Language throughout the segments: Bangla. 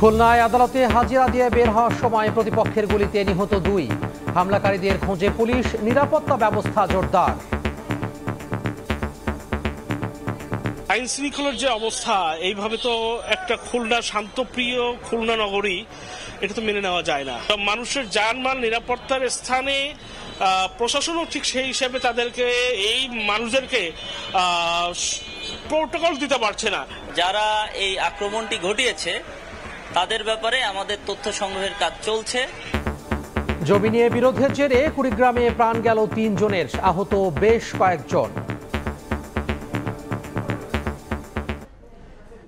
খুলনায় আদালতে হাজিরা দিয়ে বের হওয়ার সময় প্রতিপক্ষের গুলিতে নিহত 2 হামলাকারীদের খোঁজে পুলিশ, নিরাপত্তা ব্যবস্থা জোরদার। আইন শৃঙ্খলার যে অবস্থা, এইভাবে তো একটা খুলনা শান্তপ্রিয় খুলনা নগরী, এটা তো মেনে নেওয়া যায় না। মানুষের জানমাল নিরাপত্তার স্থানে প্রশাসনও ঠিক সেই হিসেবে তাদেরকে, এই মানুষদেরকে প্রোটোকল দিতে পারছে না। যারা এই আক্রমণটি ঘটিয়েছে তাদের ব্যাপারে আমাদের তথ্য সংগ্রহের কাজ চলছে। জমি নিয়ে বিরোধের জেরে কুড়িগ্রামে প্রাণ গেল 3 জনের, আহত বেশ কয়েকজন।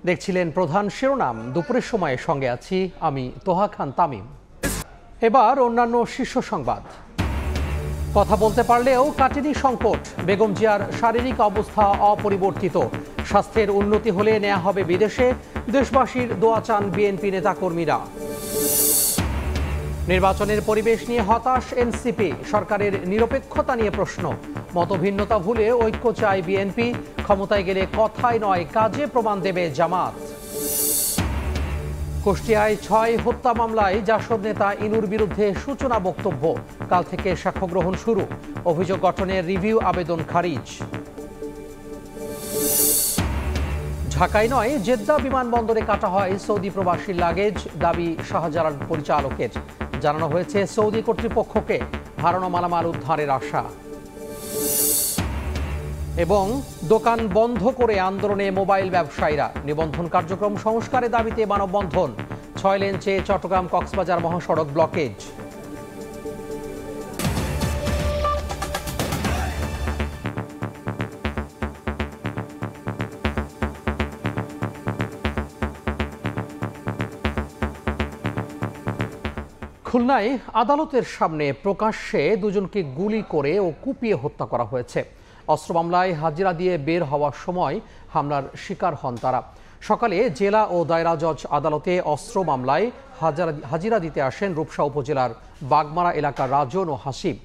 দেখছিলেন প্রধান শিরোনাম, দুপুরের সময়ে সঙ্গে আছি আমি তোহা খান তামিম। এবার অন্যান্য শীর্ষ সংবাদ। কথা বলতে পারলেও কাটেনি সংকট, বেগম জিয়ার শারীরিক অবস্থা অপরিবর্তিত, স্বাস্থ্যের উন্নতি হলে নেওয়া হবে বিদেশে, দেশবাসীর দোয়া চান বিএনপি নেতাকর্মীরা। নির্বাচনের পরিবেশ নিয়ে হতাশ এনসিপি, সরকারের নিরপেক্ষতা নিয়ে প্রশ্ন, মতভিন্নতা ভুলে ঐক্য চায় বিএনপি, ক্ষমতায় গেলে কথায় নয় কাজে প্রমাণ দেবে জামাত। কুষ্টিয়ায় 6 হত্যা মামলায় জাসদ নেতা ইনুর বিরুদ্ধে সূচনা বক্তব্য, কাল থেকে সাক্ষ্য গ্রহণ শুরু, অভিযোগ গঠনের রিভিউ আবেদন খারিজ। ঢাকায় নয় জেদ্দা বিমানবন্দরে কাটা হয় সৌদি প্রবাসীর লাগেজ, দাবি শাহজালাল পরিচালকের। জানানো হয়েছে সৌদি কর্তৃপক্ষকে, হারানো মালামাল উদ্ধারের আশা। এবং দোকান বন্ধ করে আন্দোলনে মোবাইল ব্যবসায়ীরা, নিবন্ধন কার্যক্রম সংস্কারের দাবিতে মানববন্ধন, 6 লেন চেয়ে চট্টগ্রাম কক্সবাজার মহাসড়ক ব্লকেজ। খুলনায় আদালতের সামনে প্রকাশ্যে 2 জনকে গুলি করে ও কুপিয়ে হত্যা করা হয়েছে। অস্ত্র মামলায় হাজিরা দিয়ে বের হওয়ার সময় হামলার শিকার হন তারা। সকালে জেলা ও দায়রা জজ আদালতে অস্ত্র মামলায় হাজিরা দিতে আসেন রূপসা উপজেলার বাগমারা এলাকার রাজন ও হাসিব।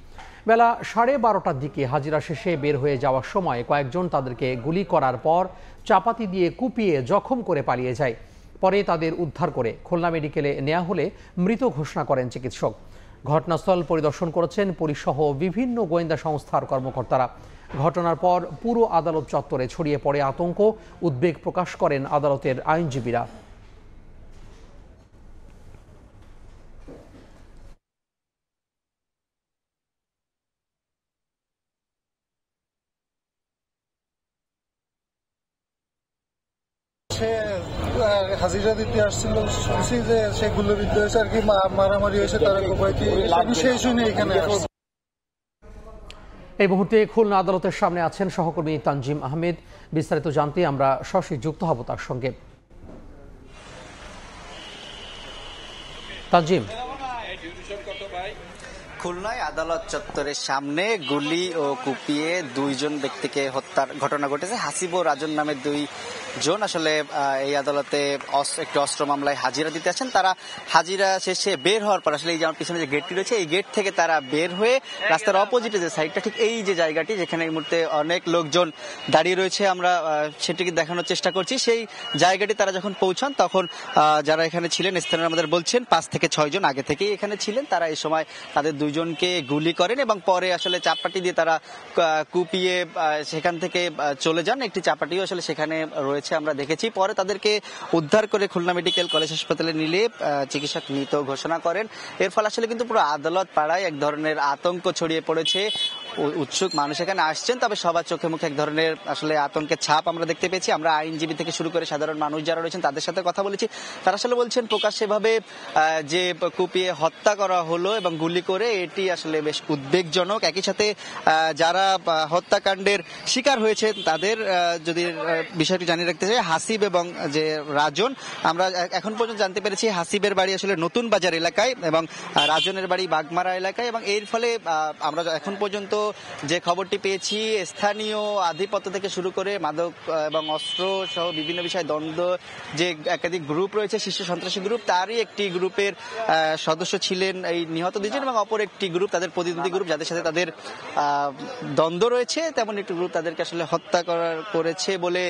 বেলা 12:30টার দিকে হাজিরা শেষে বের হয়ে যাওয়ার সময় কয়েকজন তাদেরকে গুলি করার পর চাপাতি দিয়ে কুপিয়ে জখম করে পালিয়ে যায়। পরে তাদের উদ্ধার করে খুলনা মেডিকেলে নেওয়া হলে মৃত ঘোষণা করেন চিকিৎসক। ঘটনাস্থল পরিদর্শন করেছেন পুলিশ সহ বিভিন্ন গোয়েন্দা সংস্থার কর্মকর্তারা। ঘটনার পর পুরো আদালত চত্বরে ছড়িয়ে পড়ে আতঙ্ক, উদ্বেগ প্রকাশ করেন আদালতের আইনজীবীরা। হাজিরা দিতে আসছিল, শুনছি যে সে গুলিবিদ্ধ হয়েছে আর কি, মারামারি হয়েছে, তারা সেই শুনে এখানে। এই মুহূর্তে খুলনা আদালতের সামনে আছেন সহকর্মী তানজিম আহমেদ। বিস্তারিত জানতে আমরা সরাসরি যুক্ত হব তার সঙ্গে। তানজিম, খুলনায় আদালত চত্বরের সামনে গুলি ও কুপিয়ে 2 জন ব্যক্তিকে হত্যার ঘটনা ঘটেছে। হাসিব ও রাজন নামের 2 জন আসলে এই আদালতে একটি অস্ত্র মামলায় হাজিরা দিতে আছেন। তারা হাজিরা শেষে বের হওয়ার পর আসলে এই যে আমার পিছনে যে গেটটি রয়েছে, এই গেট থেকে তারা বের হয়ে রাস্তার অপোজিটে যে সাইডটা, ঠিক এই যে জায়গাটি যেখানে এই মুহূর্তে অনেক লোকজন দাঁড়িয়ে রয়েছে, আমরা সেটিকে দেখানোর চেষ্টা করছি। সেই জায়গাটি তারা যখন পৌঁছান তখন যারা এখানে ছিলেন স্থানীয় আমাদের বলছেন 5 থেকে 6 জন আগে থেকেই এখানে ছিলেন। তারা এই সময় তাদের 2 জনকে গুলি করেন এবং পরে আসলে চাপাটি দিয়ে তারা কুপিয়ে সেখান থেকে চলে যান। একটি চাপাটিও আসলে সেখানে রয়েছে আমরা দেখেছি। পরে তাদেরকে উদ্ধার করে খুলনা মেডিকেল কলেজ হাসপাতালে নিলে চিকিৎসক মৃত ঘোষণা করেন। এর ফলে আসলে কিন্তু পুরো আদালত পাড়ায় এক ধরনের আতঙ্ক ছড়িয়ে পড়েছে। উৎসুক মানুষ এখানে আসছেন, তবে সবার চোখে মুখে এক ধরনের আসলে আতঙ্কের ছাপ আমরা দেখতে পেয়েছি। আমরা আইনজীবী থেকে শুরু করে সাধারণ মানুষ যারা রয়েছেন তাদের সাথে কথা বলেছি। তারা আসলে বলছেন প্রকাশ্যে ভাবে যে কুপিয়ে হত্যা করা হলো এবং গুলি করে, এটি আসলে বেশ উদ্বেগজনক। একই সাথে যারা হত্যাকাণ্ডের শিকার হয়েছে তাদের যদি বিষয়টি জানিয়ে রাখতে চাই, হাসিব এবং যে রাজন, আমরা এখন পর্যন্ত জানতে পেরেছি হাসিবের বাড়ি আসলে নতুন বাজার এলাকায় এবং রাজনের বাড়ি বাগমারা এলাকায়। এবং এর ফলে আমরা এখন পর্যন্ত যে খবরটি পেয়েছি, স্থানীয় আধিপত্য থেকে শুরু করে মাদক এবং অস্ত্র সহ বিভিন্ন বিষয়ে দ্বন্দ্ব, যে একাধিক গ্রুপ রয়েছে শীর্ষ সন্ত্রাসী গ্রুপ, তারই একটি গ্রুপের সদস্য ছিলেন এই নিহত দুজন, এবং অপর একটি গ্রুপ তাদের প্রতিনিধি গ্রুপ যাদের সাথে তাদের দ্বন্দ্ব রয়েছে, তেমন একটি গ্রুপ তাদেরকে আসলে হত্যা করেছে বলে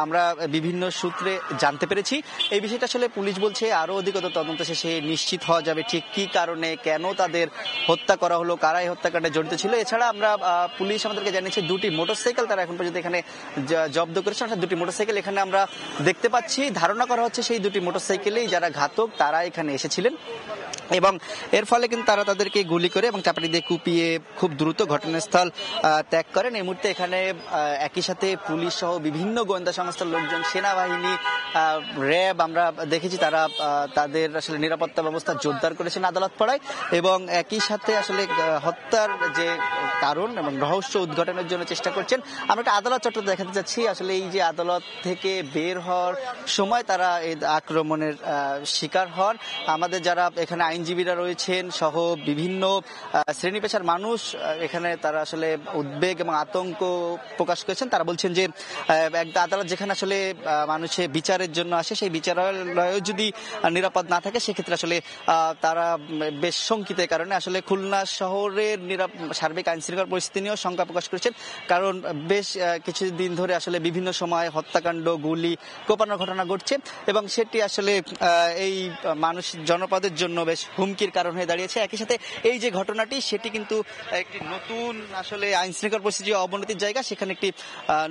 আমরা বিভিন্ন সূত্রে জানতে পেরেছি। এই বিষয়টা আসলে পুলিশ বলছে আরো অধিকতর তদন্ত শেষে নিশ্চিত হওয়া যাবে ঠিক কি কারণে, কেন তাদের হত্যা করা হলো, কারা এই হত্যাকাণ্ডে জড়িত ছিল। এছাড়া আমরা পুলিশ আমাদেরকে জানিয়েছে 2টি মোটরসাইকেল তারা এখন পর্যন্ত এখানে জব্দ করেছে, অর্থাৎ 2টি মোটরসাইকেল এখানে আমরা দেখতে পাচ্ছি। ধারণা করা হচ্ছে সেই 2টি মোটরসাইকেলেই যারা ঘাতক তারা এখানে এসেছিলেন, এবং এর ফলে কিন্তু তারা তাদেরকে গুলি করে এবং চাপাটি দিয়ে কুপিয়ে খুব দ্রুত ঘটনাস্থল ত্যাগ করেন। এই মুহূর্তে এখানে একই সাথে পুলিশ সহ বিভিন্ন গোয়েন্দা সংস্থার লোকজন, সেনাবাহিনী, র্যাব আমরা দেখেছি তারা তাদের আসলে নিরাপত্তা ব্যবস্থা জোরদার করেছেন আদালত পাড়ায়, এবং একই সাথে আসলে হত্যার যে কারণ এবং রহস্য উদ্ঘাটনের জন্য চেষ্টা করছেন। আমরা একটা আদালত চত্বর দেখাতে চাচ্ছি। আসলে এই যে আদালত থেকে বের হওয়ার সময় তারা এই আক্রমণের শিকার হন। আমাদের যারা এখানে আইনজীবীরা রয়েছেন সহ বিভিন্ন শ্রেণী পেশার মানুষ এখানে তারা আসলে উদ্বেগ এবং আতঙ্ক প্রকাশ করেছেন। তারা বলছেন যে একটা আদালত যেখানে আসলে মানুষের বিচারের জন্য আসে, সেই বিচারালয় যদি নিরাপদ না থাকে সেক্ষেত্রে আসলে তারা বেশ শঙ্কিত। কারণে আসলে খুলনা শহরের সার্বিক আইন শৃঙ্খলা পরিস্থিতি নিয়েও শঙ্কা প্রকাশ করেছেন, কারণ বেশ কিছুদিন ধরে আসলে বিভিন্ন সময় হত্যাকাণ্ড, গুলি, কোপানোর ঘটনা ঘটছে, এবং সেটি আসলে এই মানুষ জনপদের জন্য বেশ হুমকির কারণ হয়ে দাঁড়িয়েছে। একই সাথে এই যে ঘটনাটি সেটি কিন্তু একটি নতুন আসলে আইন শৃঙ্খলা পরিস্থিতি অবনতির জায়গা, সেখানে একটি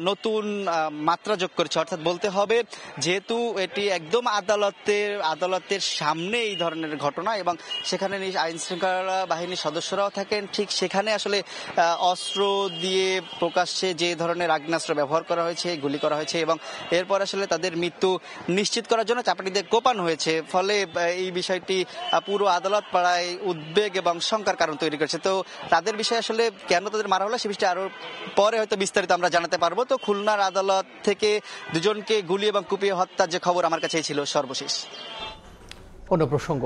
নতুন মাত্রা যোগ করেছে। অর্থাৎ বলতে হবে যেহেতু এটি একদম আদালতের সামনে এই ধরনের ঘটনা, এবং সেখানে আইন শৃঙ্খলা বাহিনীর সদস্যরাও থাকেন, ঠিক সেখানে আসলে অস্ত্র দিয়ে প্রকাশ্যে যে ধরনের আগ্নেয়াস্ত্র ব্যবহার করা হয়েছে, গুলি করা হয়েছে, এবং এরপর আসলে তাদের মৃত্যু নিশ্চিত করার জন্য চাপাটি দিয়ে কোপানো হয়েছে। ফলে এই বিষয়টি পুরো আদালত পাড়ায় উদ্বেগ এবং শঙ্কার কারণ তৈরি করেছে। তো তাদের বিষয়ে আসলে কেন তাদের মারা হলো সে বিষয়টি আরো পরে হয়তো বিস্তারিত আমরা জানাতে পারবো। তো খুলনার আদালত থেকে দুজনকে গুলি এবং কুপিয়ে হত্যার যে খবর আমার কাছেই ছিল সর্বশেষ। অন্য প্রসঙ্গ,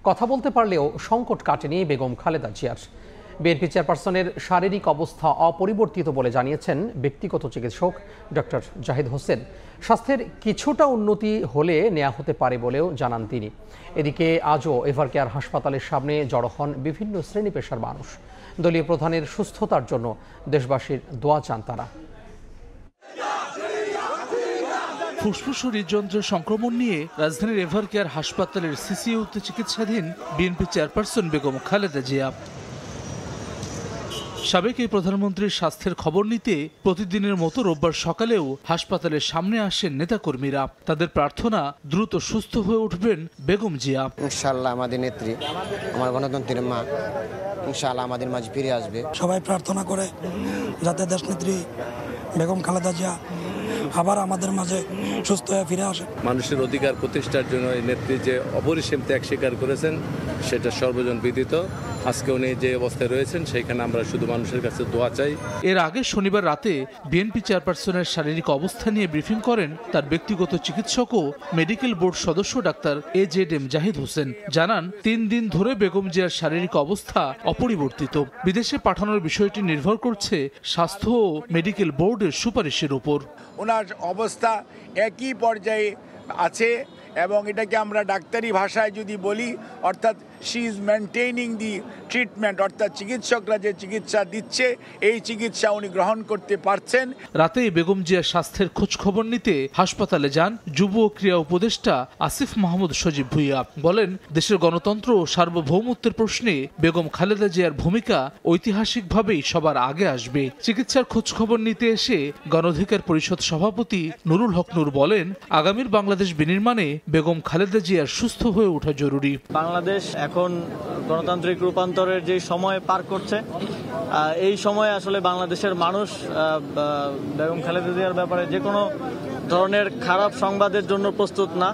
কথা বলতে পারলেও সংকট কাটেনি বেগম খালেদা জিয়ার। বিএনপি চেয়ারপারসনের শারীরিক অবস্থা অপরিবর্তিত বলে জানিয়েছেন ব্যক্তিগত চিকিৎসক ডক্টর জাহিদ হোসেন। স্বাস্থ্যের কিছুটা উন্নতি হলে নেওয়া হতে পারে বলেও জানান তিনি। এদিকে আজও এভারকেয়ার হাসপাতালের সামনে জড়ো হন বিভিন্ন শ্রেণী পেশার মানুষ। দলীয় প্রধানের সুস্থতার জন্য দেশবাসীর দোয়া চান তারা। ফুসফুস ও হৃদযন্ত্রের সংক্রমণ নিয়ে রাজধানীর এভারকেয়ার হাসপাতালের সিসিইউতে চিকিৎসাধীন বিএনপি চেয়ারপারসন বেগম খালেদা জিয়া। সাবেক এই প্রধানমন্ত্রীর স্বাস্থ্যের খবর নিতে প্রতিদিনের মতো রোববার সকালেও হাসপাতালের সামনে আসেন নেতাকর্মীরা। তাদের প্রার্থনা দ্রুত সুস্থ হয়ে উঠবেন বেগম জিয়া। ইনশাআল্লাহ আমাদের নেত্রী, আমার গণতন্ত্রের মা ইনশাআল্লাহ আমাদের মাঝে ফিরে আসবে। সবাই প্রার্থনা করে যাতে দেশনেত্রী বেগম খালেদা জিয়া আবার আমাদের মাঝে সুস্থ হয়ে ফিরে আসে। মানুষের অধিকার প্রতিষ্ঠার জন্য এই নেত্রী যে অপরিসীম ত্যাগ স্বীকার করেছেন সেটা সর্বজন বিদিত। আজকে উনি যে অবস্থায় রয়েছেন সেখানে আমরা শুধু মানুষের কাছে দোয়া চাই। এর আগে শনিবার রাতে বিএনপি চেয়ারপারসনের শারীরিক অবস্থা নিয়ে ব্রিফিং করেন তার ব্যক্তিগত চিকিৎসক ও মেডিকেল বোর্ড সদস্য ডাক্তার AZM জাহিদ হোসেন। জানান 3 দিন ধরে বেগম জিয়ার শারীরিক অবস্থা অপরিবর্তিত। বিদেশে পাঠানোর বিষয়টি নির্ভর করছে স্বাস্থ্য ও মেডিকেল বোর্ডের সুপারিশের উপর। ওনার অবস্থা একই পর্যায়ে আছে, এবং এটাকে আমরা ডাক্তারি ভাষায় যদি বলি অর্থাৎ শি ইজ মেনটেইনিং দি ট্রিটমেন্ট, অর্থাৎ চিকিৎসকরা যে চিকিৎসা দিচ্ছে এই চিকিৎসা উনি গ্রহণ করতে পারছেন। রাতেই বেগম জিয়ার স্বাস্থ্যের খোঁজ খবর নিতে হাসপাতালে যান যুব ও ক্রীড়া উপদেষ্টা আসিফ মাহমুদ সজীব ভুইয়া। বলেন, দেশের গণতন্ত্র ও সার্বভৌমত্বের প্রশ্নে বেগম খালেদা জিয়ার ভূমিকা ঐতিহাসিকভাবেই সবার আগে আসবে। চিকিৎসার খোঁজ খবর নিতে এসে গণঅধিকার পরিষদ সভাপতি নুরুল হক নূর বলেন, আগামীর বাংলাদেশ বিনির্মাণে বেগম খালেদা জিয়ার সুস্থ হয়ে ওঠা জরুরি। বাংলাদেশ এখন গণতান্ত্রিক রূপান্তরের যে সময় পার করছে, এই সময়ে আসলে বাংলাদেশের মানুষ বেগম খালেদা জিয়ার ব্যাপারে যে কোনো ধরনের খারাপ সংবাদের জন্য প্রস্তুত না,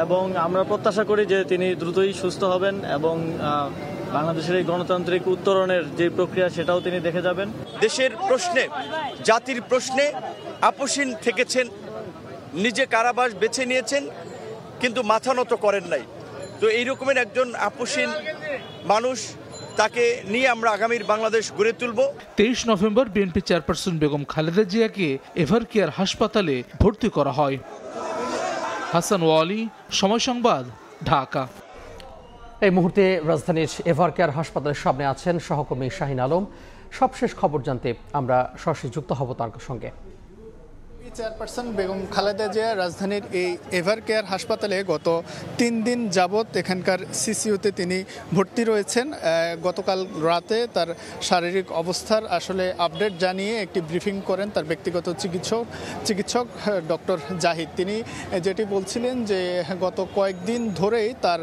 এবং আমরা প্রত্যাশা করি যে তিনি দ্রুতই সুস্থ হবেন এবং বাংলাদেশের এই গণতান্ত্রিক উত্তরণের যে প্রক্রিয়া সেটাও তিনি দেখে যাবেন। দেশের প্রশ্নে, জাতির প্রশ্নে আপোষহীন থেকেছেন, নিজে কারাবাস বেছে নিয়েছেন কিন্তু মাথা নত করেন নাই। তো এই রকমের একজন আপোষহীন মানুষ তাকে নিয়ে আমরা আগামীর বাংলাদেশ গড়ে তুলব। 23 November BNP chairperson Begum Khaleda জিয়াকে এভারকেয়ার হাসপাতালে ভর্তি করা হয়। হাসান ওয়ালি, সময় সংবাদ, ঢাকা। এই মুহূর্তে রাজধানীর এভারকেয়ার হাসপাতালের সামনে আছেন সহকর্মী শাহিন আলম। সবশেষ খবর জানতে আমরা সরাসরি যুক্ত হব তার সঙ্গে। চেয়ারপারসন বেগম খালেদা জিয়া রাজধানীর এই এভারকেয়ার হাসপাতালে গত 3 দিন যাবৎ এখানকার সিসিইউতে তিনি ভর্তি রয়েছেন। গতকাল রাতে তার শারীরিক অবস্থার আসলে আপডেট জানিয়ে একটি ব্রিফিং করেন তার ব্যক্তিগত চিকিৎসক ডক্টর জাহিদ। তিনি যেটি বলছিলেন যে গত কয়েকদিন ধরেই তার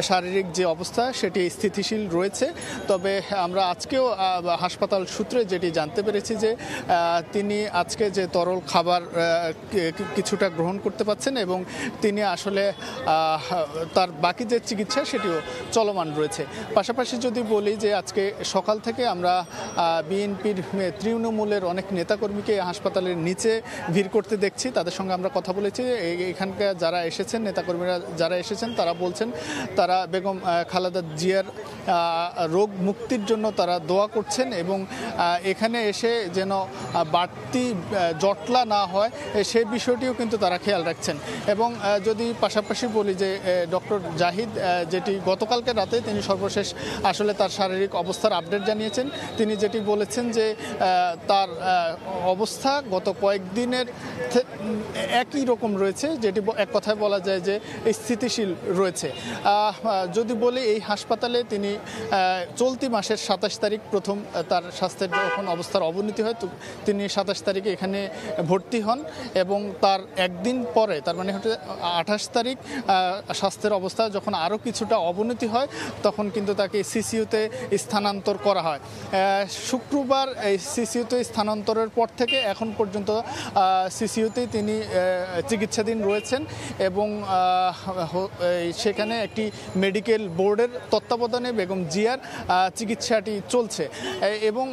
শারীরিক যে অবস্থা সেটি স্থিতিশীল রয়েছে। তবে আমরা আজকেও হাসপাতাল সূত্রে যেটি জানতে পেরেছি যে তিনি আজকে যে তরল খাবার কিছুটা গ্রহণ করতে পারছেন এবং তিনি আসলে তার বাকি যে চিকিৎসা সেটিও চলমান রয়েছে। পাশাপাশি যদি বলি যে আজকে সকাল থেকে আমরা বিএনপির তৃণমূলের অনেক নেতাকর্মীকে হাসপাতালের নিচে ভিড় করতে দেখছি। তাদের সঙ্গে আমরা কথা বলেছি। এখানকার যারা এসেছেন, নেতাকর্মীরা যারা এসেছেন তারা বলছেন তারা বেগম খালেদা জিয়ার রোগ মুক্তির জন্য তারা দোয়া করছেন এবং এখানে এসে যেন বাড়তি জটলা না হয় সেই বিষয়টিও কিন্তু তারা খেয়াল রাখছেন। এবং যদি পাশাপাশি বলি যে ডক্টর জাহিদ যেটি গতকালকে রাতে তিনি সর্বশেষ আসলে তার শারীরিক অবস্থার আপডেট জানিয়েছেন। তিনি যেটি বলেছেন যে তার অবস্থা গত কয়েকদিনের একই রকম রয়েছে, যেটি এক কথায় বলা যায় যে স্থিতিশীল রয়েছে। যদি বলি এই হাসপাতালে তিনি চলতি মাসের 27 তারিখ প্রথম তার স্বাস্থ্যের যখন অবস্থার অবনতি হয় তো তিনি 27 তারিখে এখানে ভর্তি হন এবং তার একদিন পরে তার মানে হচ্ছে 28 তারিখ স্বাস্থ্যের অবস্থা যখন আরও কিছুটা অবনতি হয় তখন কিন্তু তাকে সিসিইউতে স্থানান্তর করা হয়। শুক্রবার এই সিসিইউতে স্থানান্তরের পর থেকে এখন পর্যন্ত সিসিইউতেই তিনি চিকিৎসাধীন রয়েছেন এবং সেখানে একটি মেডিকেল বোর্ডের তত্ত্বাবধানে বেগম জিয়ার চিকিৎসাটি চলছে এবং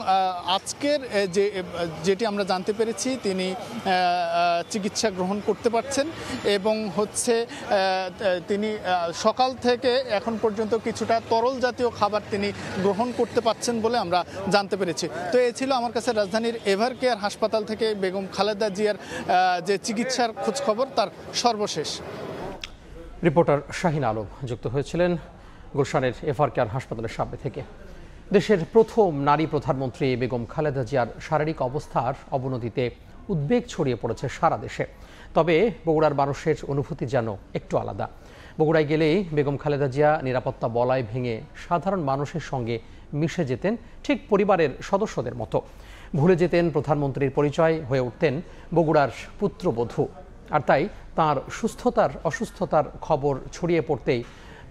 আজকের যেটি আমরা জানতে পেরেছি তিনি চিকিৎসা গ্রহণ করতে পারছেন এবং হচ্ছে তিনি সকাল থেকে এখন পর্যন্ত কিছুটা তরল জাতীয় খাবার তিনি গ্রহণ করতে পারছেন বলে আমরা জানতে পেরেছি। তো এই ছিল আমার কাছে রাজধানীর এভারকেয়ার হাসপাতাল থেকে বেগম খালেদা জিয়ার যে চিকিৎসার খোঁজখবর তার সর্বশেষ। রিপোর্টার শাহিন আলম যুক্ত হয়েছিলেন গুলশানের এভারকেয়ার হাসপাতালের সামনে থেকে। দেশের প্রথম নারী প্রধানমন্ত্রী বেগম খালেদা জিয়ার শারীরিক অবস্থার অবনতিতে উদ্বেগ ছড়িয়ে পড়েছে সারা দেশে। তবে বগুড়ার মানুষের অনুভূতি যেন একটু আলাদা। বগুড়ায় গেলেই বেগম খালেদা জিয়া নিরাপত্তা বলয় ভেঙে সাধারণ মানুষের সঙ্গে মিশে যেতেন, ঠিক পরিবারের সদস্যদের মতো। ভুলে যেতেন প্রধানমন্ত্রীর পরিচয়, হয়ে উঠতেন বগুড়ার পুত্রবধূ। আর তাই তাঁর অসুস্থতার খবর ছড়িয়ে পড়তেই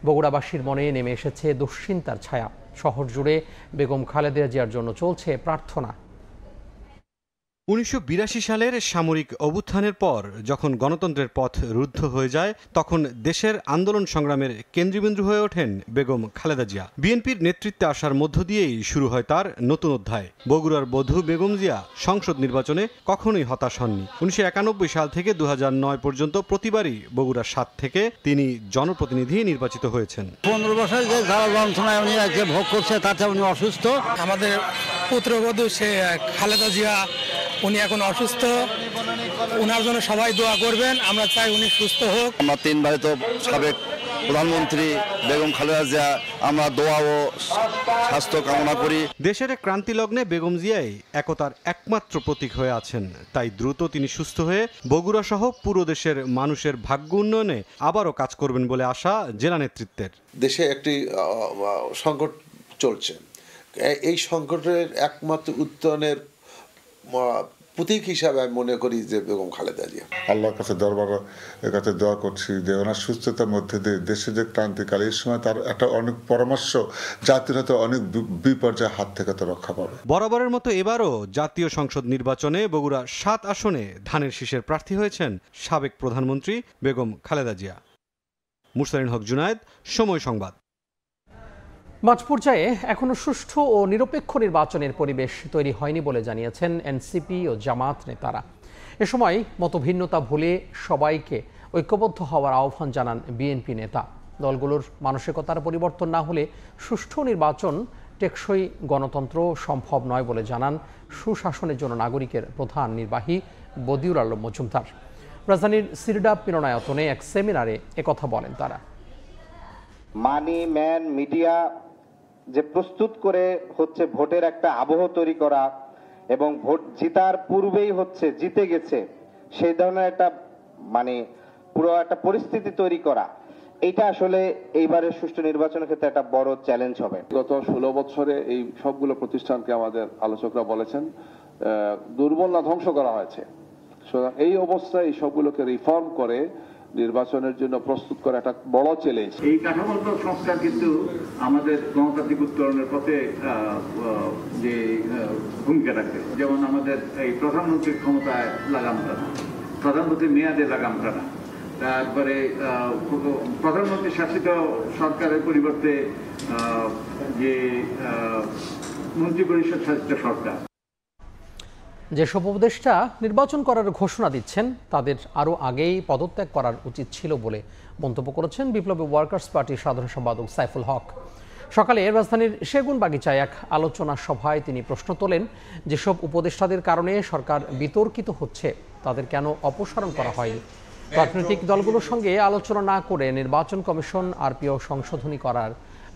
বগুড়াবাসীর মনে নেমে এসেছে দুশ্চিন্তার ছায়া। শহর জুড়ে বেগম খালেদা জিয়ার জন্য চলছে প্রার্থনা। 1982 সালের সামরিক অভ্যুত্থানের পর যখন গণতন্ত্রের পথ রুদ্ধ হয়ে যায় তখন দেশের আন্দোলন সংগ্রামের কেন্দ্রবিন্দু হয়ে ওঠেন বেগম খালেদা জিয়া। বিএনপির নেতৃত্বে আসার মধ্য দিয়েই শুরু হয় তার নতুন অধ্যায়। বগুড়ার বধূ বেগম জিয়া সংসদ নির্বাচনে কখনোই হতাশ হননি। 1991 সাল থেকে 2009 পর্যন্ত প্রতিবারই বগুড়া 7 থেকে তিনি জনপ্রতিনিধি নির্বাচিত হয়েছেন। 15 বছর যে যন্ত্রণায় উনি আজকে ভোগ করছে তাতে উনি অসুস্থ। আমাদের পুত্রবধূ সে খালেদা জিয়া উনি এখন অসুস্থ, ওনার জন্য সবাই দোয়া করবেন। আমরা চাই উনি সুস্থ হোক। আমরা 3 বারে তো সাবেক প্রধানমন্ত্রী বেগম খালেদা জিয়া আমরা দোয়া ও স্বাস্থ্য কামনা করি। দেশের ক্রান্তি লগ্নে বেগম জিয়াই একতার একমাত্র প্রতীক হয়ে আছেন। তাই দ্রুত তিনি সুস্থ হয়ে বগুড়া সহ পুরো দেশের মানুষের ভাগ্য উন্নয়নে আবারও কাজ করবেন বলে আশা জেলা নেতৃত্বের। দেশে একটি সংকট চলছে, এই সংকটের একমাত্র উত্তরণের প্রতীক হিসাবে আমি মনে করি যে বেগম খালেদা জিয়া। আল্লাহর কাছে দরবারের কাছে দোয়া করছি যে ওনার সুস্থতার মধ্যে দিয়ে দেশে যে ক্রান্তিকাল, এই সময় তার একটা অনেক পরামর্শ জাতির হয়তো অনেক বিপর্যয়ের হাত থেকে তো রক্ষা পাবে। বরাবরের মতো এবারও জাতীয় সংসদ নির্বাচনে বগুড়া 7 আসনে ধানের শীষের প্রার্থী হয়েছেন সাবেক প্রধানমন্ত্রী বেগম খালেদা জিয়া। মুরসালিন হক জুনায়েদ, সময় সংবাদ। মাঠ পর্যায়ে এখনো সুষ্ঠু ও নিরপেক্ষ নির্বাচনের পরিবেশ তৈরি হয়নি বলে জানিয়েছেন এনসিপি ও জামাত নেতারা। এ সময় মতভিন্নতা ভুলে সবাইকে ঐক্যবদ্ধ হওয়ার আহ্বান জানান বিএনপি নেতা। দলগুলোর মানসিকতার পরিবর্তন না হলে সুষ্ঠু নির্বাচন টেকসই গণতন্ত্র সম্ভব নয় বলে জানান সুশাসনের জন্য নাগরিকের প্রধান নির্বাহী বদিউল আলম মজুমদার। রাজধানীর সিরডা মিলনায়তনে এক সেমিনারে একথা বলেন তারা। মানি ম্যান মিডিয়া যে প্রস্তুত করে হচ্ছে ভোটের একটা আবহ তৈরি করা এবং ভোট জিতার পূর্বেই হচ্ছে জিতে গেছে সেই ধরনের একটা পুরো একটা পরিস্থিতি তৈরি করা, এটা আসলে এইবারের সুষ্ঠু নির্বাচনের ক্ষেত্রে একটা বড় চ্যালেঞ্জ হবে। গত 16 বছরে এই সবগুলো প্রতিষ্ঠানকে আমাদের আলোচকরা বলেছেন দুর্বল না ধ্বংস করা হয়েছে। এই অবস্থায় এই সবগুলোকে রিফর্ম করে নির্বাচনের জন্য প্রস্তুত করা একটা বড় চ্যালেঞ্জ। এই কাঠামোগত সংস্কার কিন্তু আমাদের গণতান্ত্রিক উত্তরণের পথে যে ভূমিকা রাখবে, যেমন আমাদের এই প্রধানমন্ত্রীর ক্ষমতায় লাগাম টানা, প্রধানমন্ত্রীর মেয়াদে লাগাম টানা, তারপরে প্রধানমন্ত্রী শাসিত সরকারের পরিবর্তে যে মন্ত্রী পরিষদ শাসিত সরকার। যেসব উপদেষ্টা নির্বাচন করার ঘোষণা দিচ্ছেন তাদের আরও আগেই পদত্যাগ করার উচিত ছিল বলে মন্তব্য করেছেন বিপ্লবী ওয়ার্কার্স পার্টির সাধারণ সম্পাদক সাইফুল হক। সকালে রাজধানীর সেগুনবাগিচায় এক আলোচনা সভায় তিনি প্রশ্ন তোলেন, যেসব উপদেষ্টাদের কারণে সরকার বিতর্কিত হচ্ছে তাদের কেন অপসারণ করা হয়নি। রাজনৈতিক দলগুলোর সঙ্গে আলোচনা না করে নির্বাচন কমিশন আরপিও সংশোধনী করার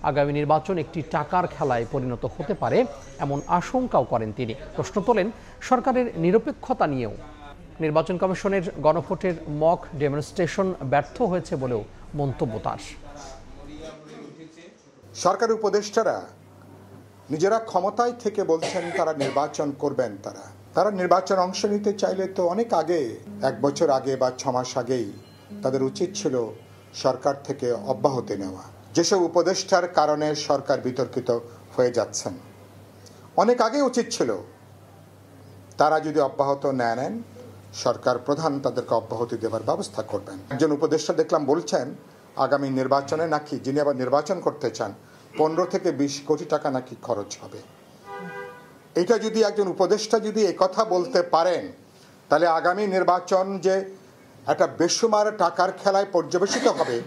আগামী নির্বাচন একটি টাকার খেলায় পরিণত হতে পারে এমন আশঙ্কাও করেন তিনি। প্রশ্ন তোলেন সরকারের নিরপেক্ষতা নিয়েও। নির্বাচন কমিশনের গণভোটের মক ডেমনস্ট্রেশন ব্যর্থ হয়েছে বলেও মন্তব্য তার। সরকারি উপদেষ্টারা নিজেরা ক্ষমতায় থেকে বলছেন তারা নির্বাচন করবেন। তারা নির্বাচন অংশ নিতে চাইলে তো অনেক আগে, 1 বছর আগে বা 6 মাস আগেই তাদের উচিত ছিল সরকার থেকে অব্যাহতি নেওয়া। যেসব উপদেষ্টার কারণে সরকার বিতর্কিত হয়ে যাচ্ছেন অনেক আগে উচিত ছিল তারা যদি অব্যাহত নেন, সরকার প্রধান তাদেরকে অব্যাহতি দেওয়ার ব্যবস্থা করবেন। একজন উপদেষ্টা দেখলাম বলছেন আগামী নির্বাচনে নাকি যিনি আবার নির্বাচন করতে চান 15 থেকে 20 কোটি টাকা নাকি খরচ হবে। এটা যদি একজন উপদেষ্টা যদি একথা বলতে পারেন তাহলে আগামী নির্বাচন যে একটা বেসুমার টাকার খেলায় পর্যবেসিত হবে,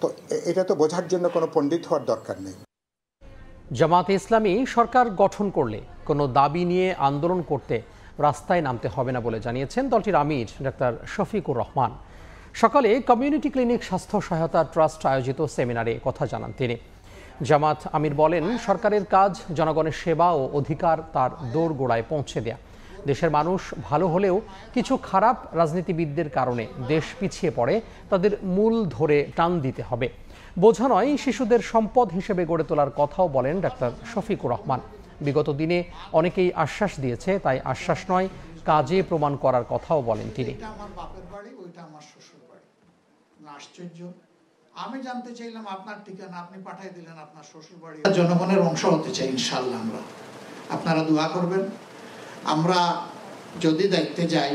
তো এটা তো বোঝার জন্য কোনো পণ্ডিত হওয়ার দরকার নেই। জামায়াতে ইসলামী সরকার গঠন করলে কোনো দাবি নিয়ে আন্দোলন করতে রাস্তায় নামতে হবে না বলে জানিয়েছেন দলটির আমির ডাক্তার শফিকুর রহমান। সকালে কমিউনিটি ক্লিনিক স্বাস্থ্য সহায়তা ট্রাস্ট আয়োজিত সেমিনারে কথা জানান তিনি। জামাত আমির বলেন, সরকারের কাজ জনগণের সেবা ও অধিকার তার দোরগোড়ায় পৌঁছে দেয়া। দেশের মানুষ ভালো হলেও কিছু খারাপ রাজনীতিবিদদের কারণে দেশ পিছিয়ে পড়ে, তাদের মূল ধরে টান দিতে হবে। বোঝা নয়, শিশুদের সম্পদ হিসেবে গড়ে তোলার কথাও বলেন ডাক্তার শফিকুর রহমান। বিগত দিনে অনেকেই আশ্বাস দিয়েছে, তাই আশ্বাস নয় কাজে প্রমাণ করার কথাও বলেন তিনি। আশ্চর্য, আমি জানতে চাইলাম আপনার ঠিকানা, আপনি পাঠিয়ে দিলেন আপনার শ্বশুর বাড়ি। জনগণের অংশ হতে চাই ইনশাআল্লাহ। আমরা আপনারা দোয়া করবেন। আমরা যদি দায়িত্বে যাই,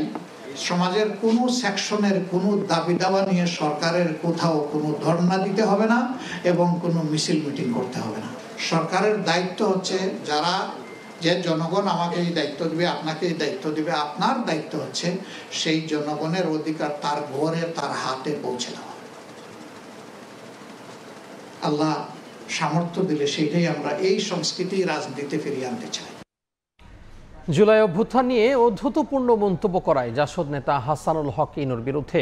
সমাজের কোনো সেকশনের কোনো দাবি দাওয়া নিয়ে সরকারের কোথাও কোনো ধর্ণা দিতে হবে না এবং কোনো মিছিল মিটিং করতে হবে না। সরকারের দায়িত্ব হচ্ছে যারা যে জনগণ আমাকে এই দায়িত্ব দিবে, আপনাকে এই দায়িত্ব দিবে, আপনার দায়িত্ব হচ্ছে সেই জনগণের অধিকার তার ঘরে তার হাতে পৌঁছে দেওয়া। আল্লাহ সামর্থ্য দিলে সেটাই আমরা এই সংস্কৃতি রাজনীতিতে ফিরিয়ে আনতে চাই। জুলাই অভ্যুত্থান নিয়ে অদ্ভুতপূর্ণ মন্তব্য করায় জাসদ নেতা হাসানুল হক ইনুর বিরুদ্ধে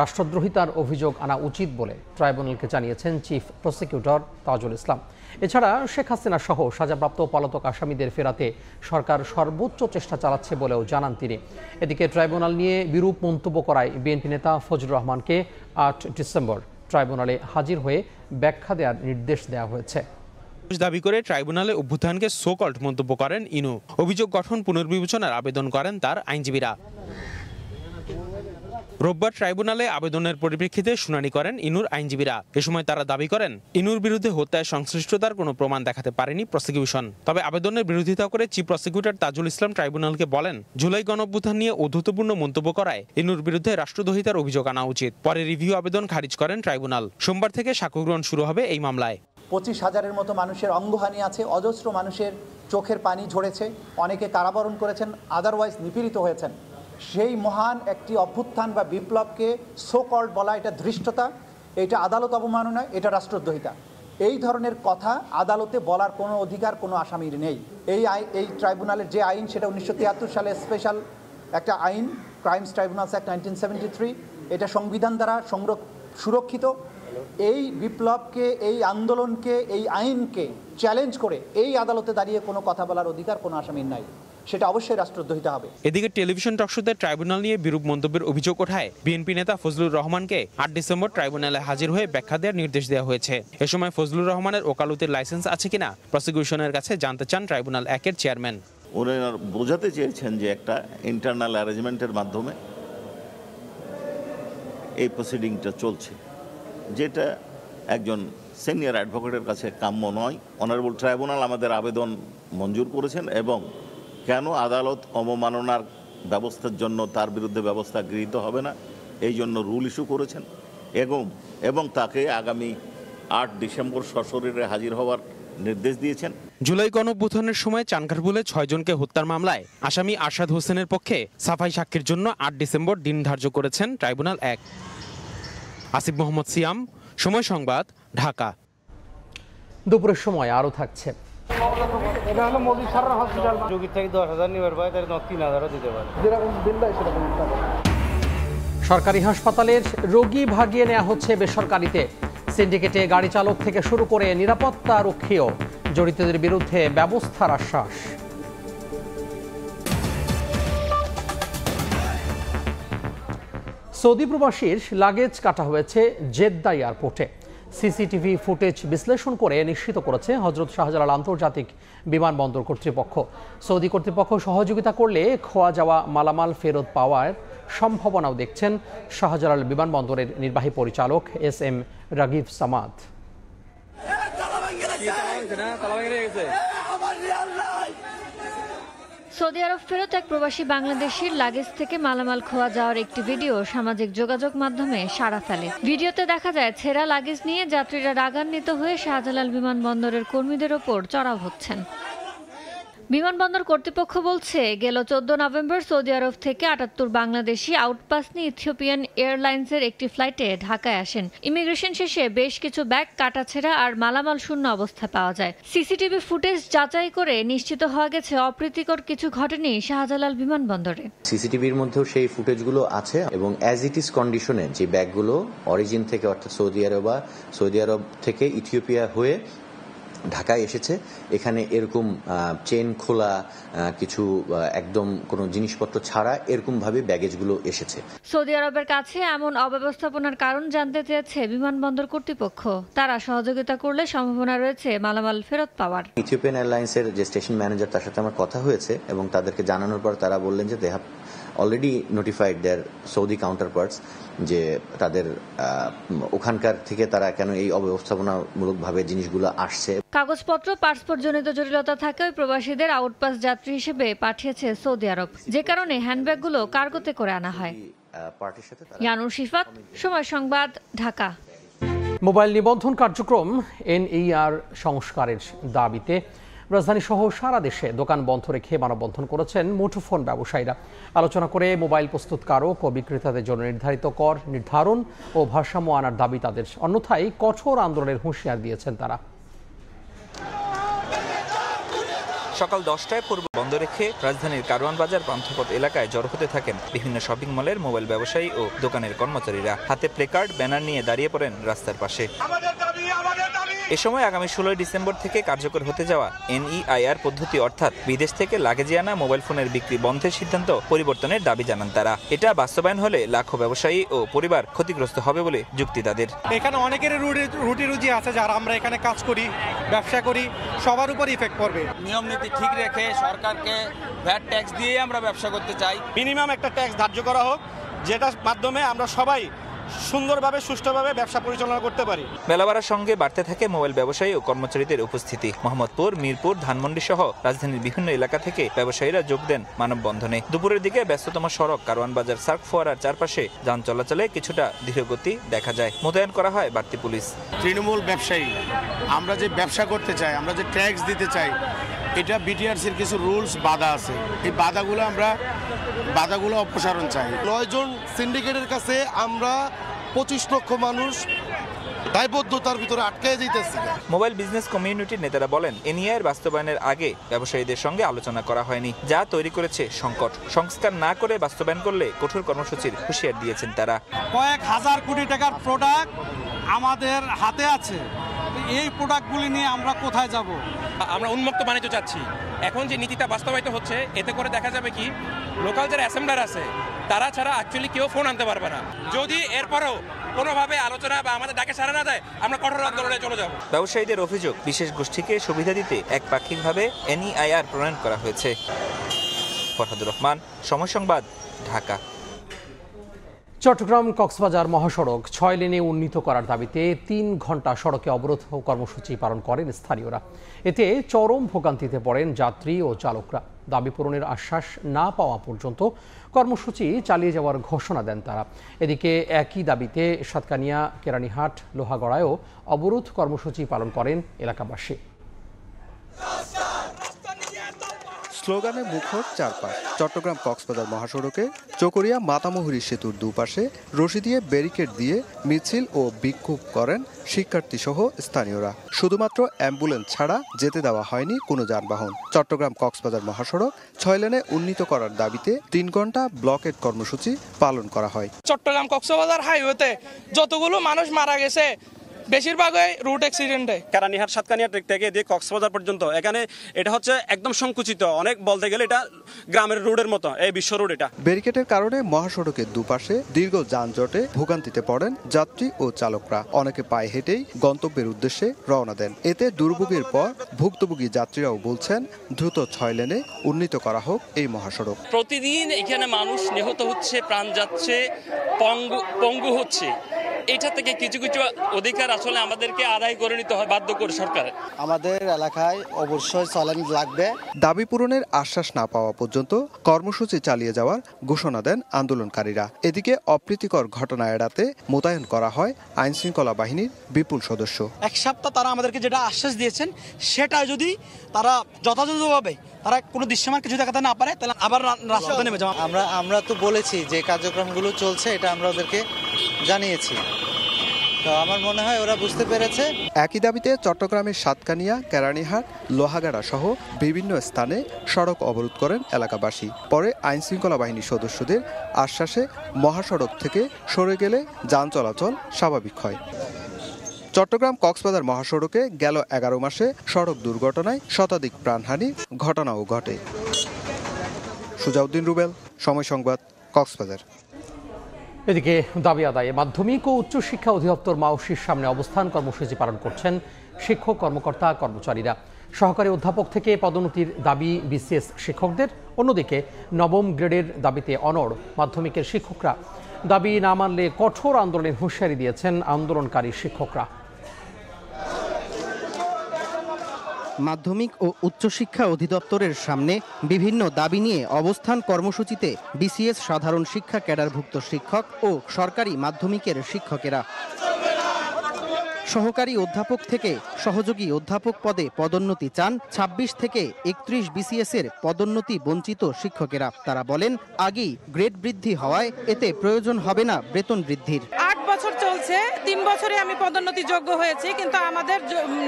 রাষ্ট্রদ্রোহিতার অভিযোগ আনা উচিত বলে ট্রাইব্যুনালকে জানিয়েছেন চিফ প্রসিকিউটর তাজুল ইসলাম। এছাড়া শেখ হাসিনা সহ সাজাপ্রাপ্ত পলাতক আসামিদের ফেরাতে সরকার সর্বোচ্চ চেষ্টা চালাচ্ছে বলেও জানান তিনি। এদিকে ট্রাইব্যুনাল নিয়ে বিরূপ মন্তব্য করায় বিএনপি নেতা ফজলুর রহমানকে 8 ডিসেম্বর ট্রাইব্যুনালে হাজির হয়ে ব্যাখ্যা দেওয়ার নির্দেশ দেওয়া হয়েছে। দাবি করে ট্রাইব্যুনালে অভ্যুত্থানকে সোকল্ড মন্তব্য করেন ইনু। অভিযোগ গঠন পুনর্বিবেচনার আবেদন করেন তার আইনজীবীরা। রোববার ট্রাইব্যুনালে আবেদনের পরিপ্রেক্ষিতে শুনানি করেন ইনুর আইনজীবীরা। এ সময় তারা দাবি করেন, ইনুর বিরুদ্ধে হত্যায় সংশ্লিষ্টতার কোনো প্রমাণ দেখাতে পারেনি প্রসিকিউশন। তবে আবেদনের বিরোধিতা করে চিফ প্রসিকিউটর তাজুল ইসলাম ট্রাইব্যুনালকে বলেন, জুলাই গণঅভ্যুত্থান নিয়ে অদ্ভুতপূর্ণ মন্তব্য করায় ইনুর বিরুদ্ধে রাষ্ট্রদ্রোহিতার অভিযোগ আনা উচিত। পরে রিভিউ আবেদন খারিজ করেন ট্রাইব্যুনাল। সোমবার থেকে সাক্ষ্য গ্রহণ শুরু হবে এই মামলায়। 25,000-এর মতো মানুষের অঙ্গহানি আছে, অজস্র মানুষের চোখের পানি ঝরেছে, অনেকে কারাবরণ করেছেন, আদারওয়াইজ নিপীড়িত হয়েছেন। সেই মহান একটি অভ্যুত্থান বা বিপ্লবকে সো কল্ড বলা এটা ধৃষ্টতা, এটা আদালত অবমাননা, এটা রাষ্ট্রদ্রোহিতা। এই ধরনের কথা আদালতে বলার কোনো অধিকার কোনো আসামির নেই। এই ট্রাইব্যুনালের যে আইন, সেটা 1973 সালে স্পেশাল একটা আইন, ক্রাইমস ট্রাইব্যুনালস অ্যাক্ট 1973, এটা সংবিধান দ্বারা সুরক্ষিত। এই বিপ্লবকে, এই আন্দোলনকে, এই আইনকে চ্যালেঞ্জ করে এই আদালতে দাঁড়িয়ে কোনো কথা বলার অধিকার কোনো আসামির নাই, সেটা অবশ্যই রাষ্ট্রদ্রোহিতা হবে। এদিকে টেলিভিশন টকশোতে ট্রাইব্যুনাল নিয়ে বিরূপ মন্তব্যের অভিযোগ ওঠায় বিএনপি নেতা ফজলুর রহমানকে 8 ডিসেম্বর ট্রাইব্যুনালে হাজির হয়ে ব্যাখ্যা দেওয়ার নির্দেশ দেওয়া হয়েছে। এ সময় ফজলুর রহমানের ওকালতের লাইসেন্স আছে কিনা প্রসিকিউশনের কাছে জানতে চান ট্রাইব্যুনাল 1-এর চেয়ারম্যান। ওনারা বোঝাতে চেয়েছেন যে একটা ইন্টারনাল অ্যারেঞ্জমেন্টের মাধ্যমে এই প্রসিডিংটা চলছে, যেটা একজন সিনিয়র অ্যাডভোকেটের কাছে কাম্য নয়। অনারেবল ট্রাইব্যুনাল আমাদের আবেদন মঞ্জুর করেছেন এবং কেন আদালত অবমাননার ব্যবস্থার জন্য তার বিরুদ্ধে ব্যবস্থা গৃহীত হবে না এই জন্য রুল ইস্যু করেছেন এবং তাকে আগামী 8 ডিসেম্বর সশরীরে হাজির হওয়ার নির্দেশ দিয়েছেন। জুলাই গণঅভ্যুত্থানের সময় চানখারপুলে 6 জনকে হত্যার মামলায় আসামি আরশাদ হোসেনের পক্ষে সাফাই সাক্ষীর জন্য 8 ডিসেম্বর দিন ধার্য করেছেন ট্রাইব্যুনাল 1। আসিফ মোহাম্মদ সিয়াম, সময় সংবাদ, ঢাকা। দুপুরের সময় আরও থাকছে। এটা হলো মোদি সারা হসপিটাল, রোগী থেকে 10,000 নিবার পায়, তার 3,000ও দিতে পারে, যেরকম বিল দেয় সেরকম। সরকারি হাসপাতালের রোগী ভাগিয়ে নেওয়া হচ্ছে বেসরকারিতে। সিন্ডিকেটে গাড়ি চালক থেকে শুরু করে নিরাপত্তা রক্ষীও, জড়িতদের বিরুদ্ধে ব্যবস্থার আশ্বাস। সৌদি প্রবাসীর লাগেজ কাটা হয়েছে জেদ্দা এয়ারপোর্টে। সিসিটিভি ফুটেজ বিশ্লেষণ করে নিশ্চিত করেছে হজরত শাহজালাল আন্তর্জাতিক বিমানবন্দর কর্তৃপক্ষ। সৌদি কর্তৃপক্ষ সহযোগিতা করলে খোয়া যাওয়া মালামাল ফেরত পাওয়ার সম্ভাবনাও দেখছেন শাহজালাল বিমানবন্দরের নির্বাহী পরিচালক SM রাগিব সামাদ। সৌদি আরব ফেরত এক প্রবাসী বাংলাদেশির লাগেজ থেকে মালামাল খোয়া যাওয়ার একটি ভিডিও সামাজিক যোগাযোগ মাধ্যমে সাড়া ফেলে। ভিডিওতে দেখা যায় ছেঁড়া লাগেজ নিয়ে যাত্রীরা রাগান্বিত হয়ে শাহজালাল বিমানবন্দরের কর্মীদের ওপর চড়াও হচ্ছেন। বিমানবন্দর কর্তৃপক্ষ বলছে, গেল 14 নভেম্বর সৌদি আরব থেকে 78 বাংলাদেশি আউটপাস নিয়ে ইথিওপিয়ান এয়ারলাইন্সের একটি ফ্লাইটে ঢাকায় আসেন। ইমিগ্রেশন শেষে বেশ কিছু ব্যাগ কাটাছেঁড়া আর মালামাল শূন্য অবস্থায় পাওয়া যায়। সিসিটিভি ফুটেজ যাচাই করে নিশ্চিত হওয়া গেছে অপ্রীতিকর কিছু ঘটেনি শাহজালাল বিমানবন্দরে। সিসিটিভির মধ্যেও সেই ফুটেজগুলো আছে এবং অ্যাজ ইট ইজ কন্ডিশনে যে ব্যাগগুলো অরিজিন থেকে অর্থাৎ সৌদি আরব থেকে ইথিওপিয়া হয়ে ঢাকায় এসেছে, এখানে এরকম চেন খোলা কিছু একদম কোনো জিনিসপত্র ছাড়া এরকম ভাবে ব্যাগেজগুলো এসেছে। সৌদি আরবের কাছে এমন অব্যবস্থাপনার কারণ জানতে চেয়েছে বিমানবন্দর কর্তৃপক্ষ। তারা সহযোগিতা করলে সম্ভাবনা রয়েছে মালামাল ফেরত পাওয়ার। ইথিওপিয়ান এয়ারলাইন্সের যে স্টেশন ম্যানেজার, তার সাথে আমার কথা হয়েছে এবং তাদেরকে জানানোর পর তারা বললেন যে they have already notified their Saudi counterparts, যে তাদের ওখানকার থেকে তারা কেন এই অব্যবস্থাপনামূলকভাবে জিনিসগুলো আসছে। কাগজপত্র, পাসপোর্ট জনিত জটিলতা থাকায় প্রবাসীদের আউটপাস যাত্রী হিসেবে পাঠিয়েছে সৌদি আরব, যে কারণে হ্যান্ডব্যাগগুলো কার্গোতে করে আনা হয়। ইয়ানুর শিফাত, সময় সংবাদ, ঢাকা। মোবাইল নিবন্ধন কার্যক্রম NER সংস্কারের দাবিতে রাজধানী সহ সারা দেশে দোকান বন্ধ রেখে মানববন্ধন করেছেন মুঠোফোন ব্যবসায়ীরা। আলোচনা করে মোবাইল প্রস্তুতকারক ও বিক্রেতাদের জন্য নির্ধারিত কর নির্ধারণ ও ভারসাম্য আনার দাবি তাদের। অন্যথায় কঠোর আন্দোলনের হুঁশিয়ার দিয়েছেন তারা। সকাল 10টায় পূর্ব বন্ধ রেখে রাজধানীর কারওয়ান বাজার পান্থপথ এলাকায় জড়ো হতে থাকেন বিভিন্ন শপিং মলের মোবাইল ব্যবসায়ী ও দোকানের কর্মচারীরা। হাতে প্লেকার্ড, ব্যানার নিয়ে দাঁড়িয়ে পড়েন রাস্তার পাশে। এ সময় আগামী 16 ডিসেম্বর থেকে কার্যকর হতে যাওয়া NEIR পদ্ধতি অর্থাৎ বিদেশ থেকে লাগেজে আনা মোবাইল ফোনের বিক্রি বন্ধের সিদ্ধান্ত পরিবর্তনের দাবি জানান তারা। এটা বাস্তবায়ন হলে লাখো ব্যবসায়ী ও পরিবার ক্ষতিগ্রস্ত হবে বলে যুক্তি তাদের। এখানে অনেকের রুটি রুজি আছে, যারা আমরা এখানে কাজ করি, ব্যবসা করি, সবার উপর ইফেক্ট পড়বে। নিয়ম নীতি ঠিক রেখে সরকারকে ভ্যাট ট্যাক্স দিয়ে আমরা ব্যবসা করতে চাই। মিনিমাম একটা ট্যাক্স ধার্য করা হোক, যেটার মাধ্যমে আমরা সবাই সুন্দরভাবে সুষ্ঠুভাবে ব্যবসা পরিচালনা করতে পারি। মেলা বাড়ার সঙ্গে বাড়তে থাকে মোবাইল ব্যবসায়ী ও কর্মচারীদের উপস্থিতি। মোহাম্মদপুর, মিরপুর, ধানমন্ডি সহ রাজধানীর বিভিন্ন এলাকা থেকে ব্যবসায়ীরা যোগ দেন মানববন্ধনে। দুপুরের দিকে ব্যস্ততম সড়ক কারওয়ান বাজার সার্ক ফোয়ারার চারপাশে যান চলাচলে কিছুটা ধীরগতি দেখা যায়। মোতায়েন করা হয় বাড়তি পুলিশ। তৃণমূল ব্যবসায়ী, আমরা যে ব্যবসা করতে চাই, আমরা যে ট্যাক্স দিতে চাই, এটা BTRCর কিছু রুলস বাধা আছে। এই বাধাগুলো অপসারণ চাই। 9 জন সিন্ডিকেটের কাছে আমরা 25 লক্ষ মানুষ দায়বদ্ধতার ভিতরে আটকে যেতেছি। মোবাইল বিজনেস কমিউনিটির নেতারা বলেন এনইআইয়ের বাস্তবায়নের আগে ব্যবসায়ীদের সঙ্গে আলোচনা করা হয়নি, যা তৈরি করেছে সংকট। সংস্কার না করে বাস্তবায়ন করলে কঠোর কর্মসূচির হুঁশিয়ার দিয়েছেন তারা। কয়েক হাজার কোটি টাকার প্রোডাক্ট আমাদের হাতে আছে, এই প্রোডাক্টগুলি নিয়ে আমরা কোথায় যাব? আমরা উন্মুক্ত বাণিজ্য চাচ্ছি। এখন যে নীতিটা বাস্তবায়িত হচ্ছে, এতে করে দেখা যাবে কি লোকাল যারা অ্যাসেম্বলার আছে তারা ছাড়া অ্যাকচুয়ালি কেউ ফোন আনতে পারবে না। যদি এরপরও কোনোভাবে আলোচনা বা আমাদের ডাকে সাড়া না দেয়, আমরা কঠোর আন্দোলনে চলে যাব। ব্যবসায়ীদের অভিযোগ, বিশেষ গোষ্ঠীকে সুবিধা দিতে একপাক্ষিকভাবে এনইআইআর প্রণয়ন করা হয়েছে। ফরহাদুর রহমান, সময় সংবাদ, ঢাকা। চট্টগ্রাম কক্সবাজার মহাসড়ক 6 লেনে উন্নীত করার দাবিতে 3 ঘন্টা সড়কে অবরোধ কর্মসূচি পালন করেন স্থানীয়রা। এতে চরম ভোগান্তিতে পড়েন যাত্রী ও চালকরা। দাবি পূরণের আশ্বাস না পাওয়া পর্যন্ত কর্মসূচি চালিয়ে যাওয়ার ঘোষণা দেন তারা। এদিকে একই দাবিতে সাতকানিয়া, কেরানীহাট, লোহাগড়ায়ও অবরোধ কর্মসূচি পালন করেন এলাকাবাসী। স্লোগানে মুখর চারপাশ। চট্টগ্রাম কক্সবাজার মহাসড়কে চকরিয়া মাতামুহুরী সেতুর দুপাশে রশি দিয়ে ব্যারিকেড দিয়ে মিছিল ও বিক্ষোভ করেন শিক্ষার্থী সহ স্থানীয়রা। শুধুমাত্র অ্যাম্বুলেন্স ছাড়া যেতে দেওয়া হয়নি কোনো যানবাহন। চট্টগ্রাম কক্সবাজার মহাসড়ক 6 লেনে উন্নীত করার দাবিতে 3 ঘন্টা ব্লকেট কর্মসূচি পালন করা হয়। চট্টগ্রাম কক্সবাজার হাইওয়েতে যতগুলো মানুষ মারা গেছে বেশিরভাগই রুট অ্যাক্সিডেন্টে। কেরানীহাট, সাতকানিয়া থেকে দিয়ে কক্সবাজার পর্যন্ত এখানে এটা হচ্ছে একদম সংকুচিত, অনেক বলতে গেলে এটা গ্রামের রোডের মতো, এই বিশ্ব রোড। এটা ব্যারিকেডের কারণে মহাসড়কের দুপাশে দীর্ঘ যানজটে ভোগান্তিতে পড়েন যাত্রী ও চালকরা। অনেকে পায়ে হেঁটেই গন্তব্যের উদ্দেশ্যে রওনা দেন। এতে দুর্ভোগের পর ভুক্তভোগী যাত্রীরাও বলছেন দ্রুত 6 লেনে উন্নীত করা হোক এই মহাসড়ক। প্রতিদিন এখানে মানুষ নিহত হচ্ছে, প্রাণ যাচ্ছে, পঙ্গু হচ্ছে। এটা থেকে কিছু কিছু অধিকার আসলে আমাদেরকে আদায় করে নিতে হয় বাধ্য করে সরকার। আমাদের এলাকায় অবশ্যই চলেন লাগবে। দাবি পূরণের আশ্বাস না পাওয়া পর্যন্ত কর্মসূচি চালিয়ে যাওয়ার ঘোষণা দেন আন্দোলনকারীরা। এদিকে অপ্রীতিকর ঘটনা এড়াতে মোতায়েন করা হয় আইন শৃঙ্খলা বাহিনীর বিপুল সদস্য। 1 সপ্তাহ তারা আমাদেরকে যেটা আশ্বাস দিয়েছেন, সেটা যদি তারা যথাযথভাবে তারা কোনো দৃশ্যমান কিছু দেখাতে না পারে, তাহলে আবার রাস্তাতে নেমে যাওয়া। আমরা তো বলেছি যে কার্যক্রমগুলো চলছে, এটা আমরা ওদেরকে জানিয়েছি, তো আমার মনে হয় ওরা বুঝতে পেরেছে। একই দাবিতে চট্টগ্রামের সাতকানিয়া, কেরানীহাট, লোহাগাড়া সহ বিভিন্ন স্থানে সড়ক অবরোধ করেন এলাকাবাসী। পরে আইন শৃঙ্খলা বাহিনীর সদস্যদের আশ্বাসে মহাসড়ক থেকে সরে গেলে যান চলাচল স্বাভাবিক হয়। চট্টগ্রাম কক্সবাজার মহাসড়কে গেল 11 মাসে সড়ক দুর্ঘটনায় শতাধিক প্রাণহানির ঘটনাও ঘটে। সুজাউদ্দিন রুবেল, সময় সংবাদ, কক্সবাজার। এদিকে দাবি আদায়ে মাধ্যমিক ও উচ্চশিক্ষা অধিদপ্তর মাওসির সামনে অবস্থান কর্মসূচি পালন করছেন শিক্ষক, কর্মকর্তা, কর্মচারীরা। সহকারী অধ্যাপক থেকে পদোন্নতির দাবি বিসিএস শিক্ষকদের। অন্যদিকে নবম গ্রেডের দাবিতে অনড় মাধ্যমিকের শিক্ষকরা। দাবি না মানলে কঠোর আন্দোলনের হুঁশিয়ারি দিয়েছেন আন্দোলনকারী শিক্ষকরা। মাধ্যমিক ও উচ্চশিক্ষা অধিদপ্তরের সামনে বিভিন্ন দাবি নিয়ে অবস্থান কর্মসূচিতে বিসিএস সাধারণ শিক্ষা ক্যাডারভুক্ত শিক্ষক ও সরকারি মাধ্যমিকের শিক্ষকেরা। সহকারী অধ্যাপক থেকে সহযোগী অধ্যাপক পদে পদোন্নতি চান 26 থেকে 31 বিসিএস এর পদোন্নতি বঞ্চিত শিক্ষকেরা। তারা বলেন, আগেই গ্রেড বৃদ্ধি হওয়ায় এতে প্রয়োজন হবে না বেতন বৃদ্ধির। 8 বছর চলছে, 3 বছরে আমি পদোন্নতি যোগ্য হয়েছি, কিন্তু আমাদের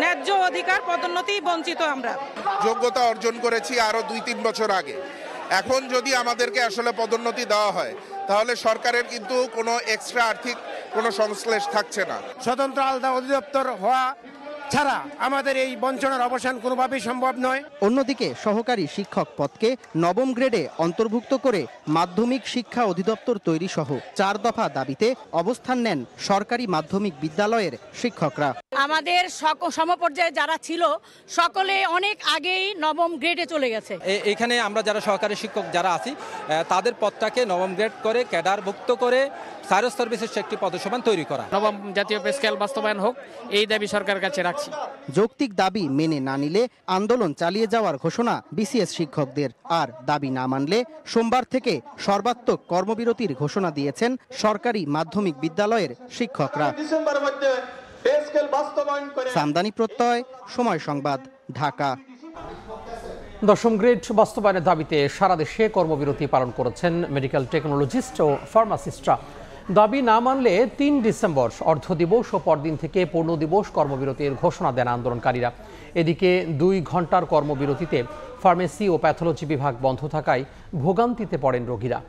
ন্যায্য অধিকার পদোন্নতি বঞ্চিত। আমরা যোগ্যতা অর্জন করেছি আরো 2-3 বছর আগে। এখন যদি আমাদেরকে আসলে পদোন্নতি দেওয়া হয়, তাহলে সরকারের কিন্তু কোনো এক্সট্রা আর্থিক কোনো সংশ্লেষ থাকছে না। স্বতন্ত্র আলাদা অধিদপ্তর হওয়া ছাড়া আমাদের এই বঞ্চনার অবসান কোনোভাবেই সম্ভব নয়। অন্যদিকে সহকারী শিক্ষক পদকে নবম গ্রেডে অন্তর্ভুক্ত করে মাধ্যমিক শিক্ষা অধিদপ্তর তৈরি সহ 4 দফা দাবিতে অবস্থান নেন সরকারি মাধ্যমিক বিদ্যালয়ের শিক্ষকরা। আমাদের সমপর্যায়ে যারা ছিল সকলে অনেক আগেই নবম গ্রেডে চলে গেছে। এখানে আমরা যারা সহকারী শিক্ষক যারা আছি, তাদের পদটাকে নবম গ্রেড করে ক্যাডারভুক্ত করে সার্ভিস সার্ভিসের একটি পদসমান তৈরি করা। নবম জাতীয় পে স্কেল বাস্তবায়ন হোক, এই দাবি সরকারের কাছে রাখছি। যৌক্তিক দাবি মেনে না নিলে আন্দোলন চালিয়ে যাওয়ার ঘোষণা বিসিএস শিক্ষকদের। আর দাবি না মানলে সোমবার থেকে সর্বাত্মক কর্মবিরতির ঘোষণা দিয়েছেন সরকারি মাধ্যমিক বিদ্যালয়ের শিক্ষকরা। সামদানি প্রত্যয়, সময় সংবাদ, ঢাকা। দশম গ্রেড বাস্তবায়নের দাবিতে সারা দেশে কর্মবিরতি পালন করেছেন মেডিকেল টেকনোলজিস্ট ও ফার্মাসিস্টরা। দাবি না মানলে ৩ ডিসেম্বর অর্ধ দিবস ও পরদিন থেকে পূর্ণ দিবস কর্মবিরতির ঘোষণা দেন আন্দোলনকারীরা। এদিকে ২ ঘন্টার কর্মবিরতিতে ফার্মেসি ও প্যাথোলজি বিভাগ বন্ধ থাকায় ভোগান্তিতে পড়েন রোগীরা।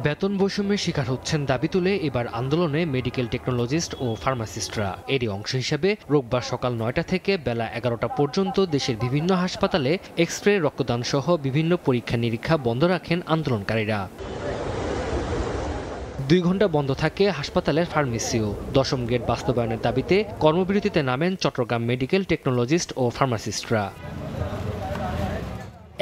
বেতন বৈষম্যের শিকার হচ্ছেন দাবি তুলে এবার আন্দোলনে মেডিকেল টেকনোলজিস্ট ও ফার্মাসিস্টরা। এরই অংশ হিসেবে রোববার সকাল ৯টা থেকে বেলা ১১টা পর্যন্ত দেশের বিভিন্ন হাসপাতালে এক্স-রে, রক্তদান সহ বিভিন্ন পরীক্ষা নিরীক্ষা বন্ধ রাখেন আন্দোলনকারীরা। ২ ঘন্টা বন্ধ থাকে হাসপাতালের ফার্মেসিও। ১০ম গ্রেড বাস্তবায়নের দাবিতে কর্মবিরতিতে নামেন চট্টগ্রাম মেডিকেল টেকনোলজিস্ট ও ফার্মাসিস্টরা।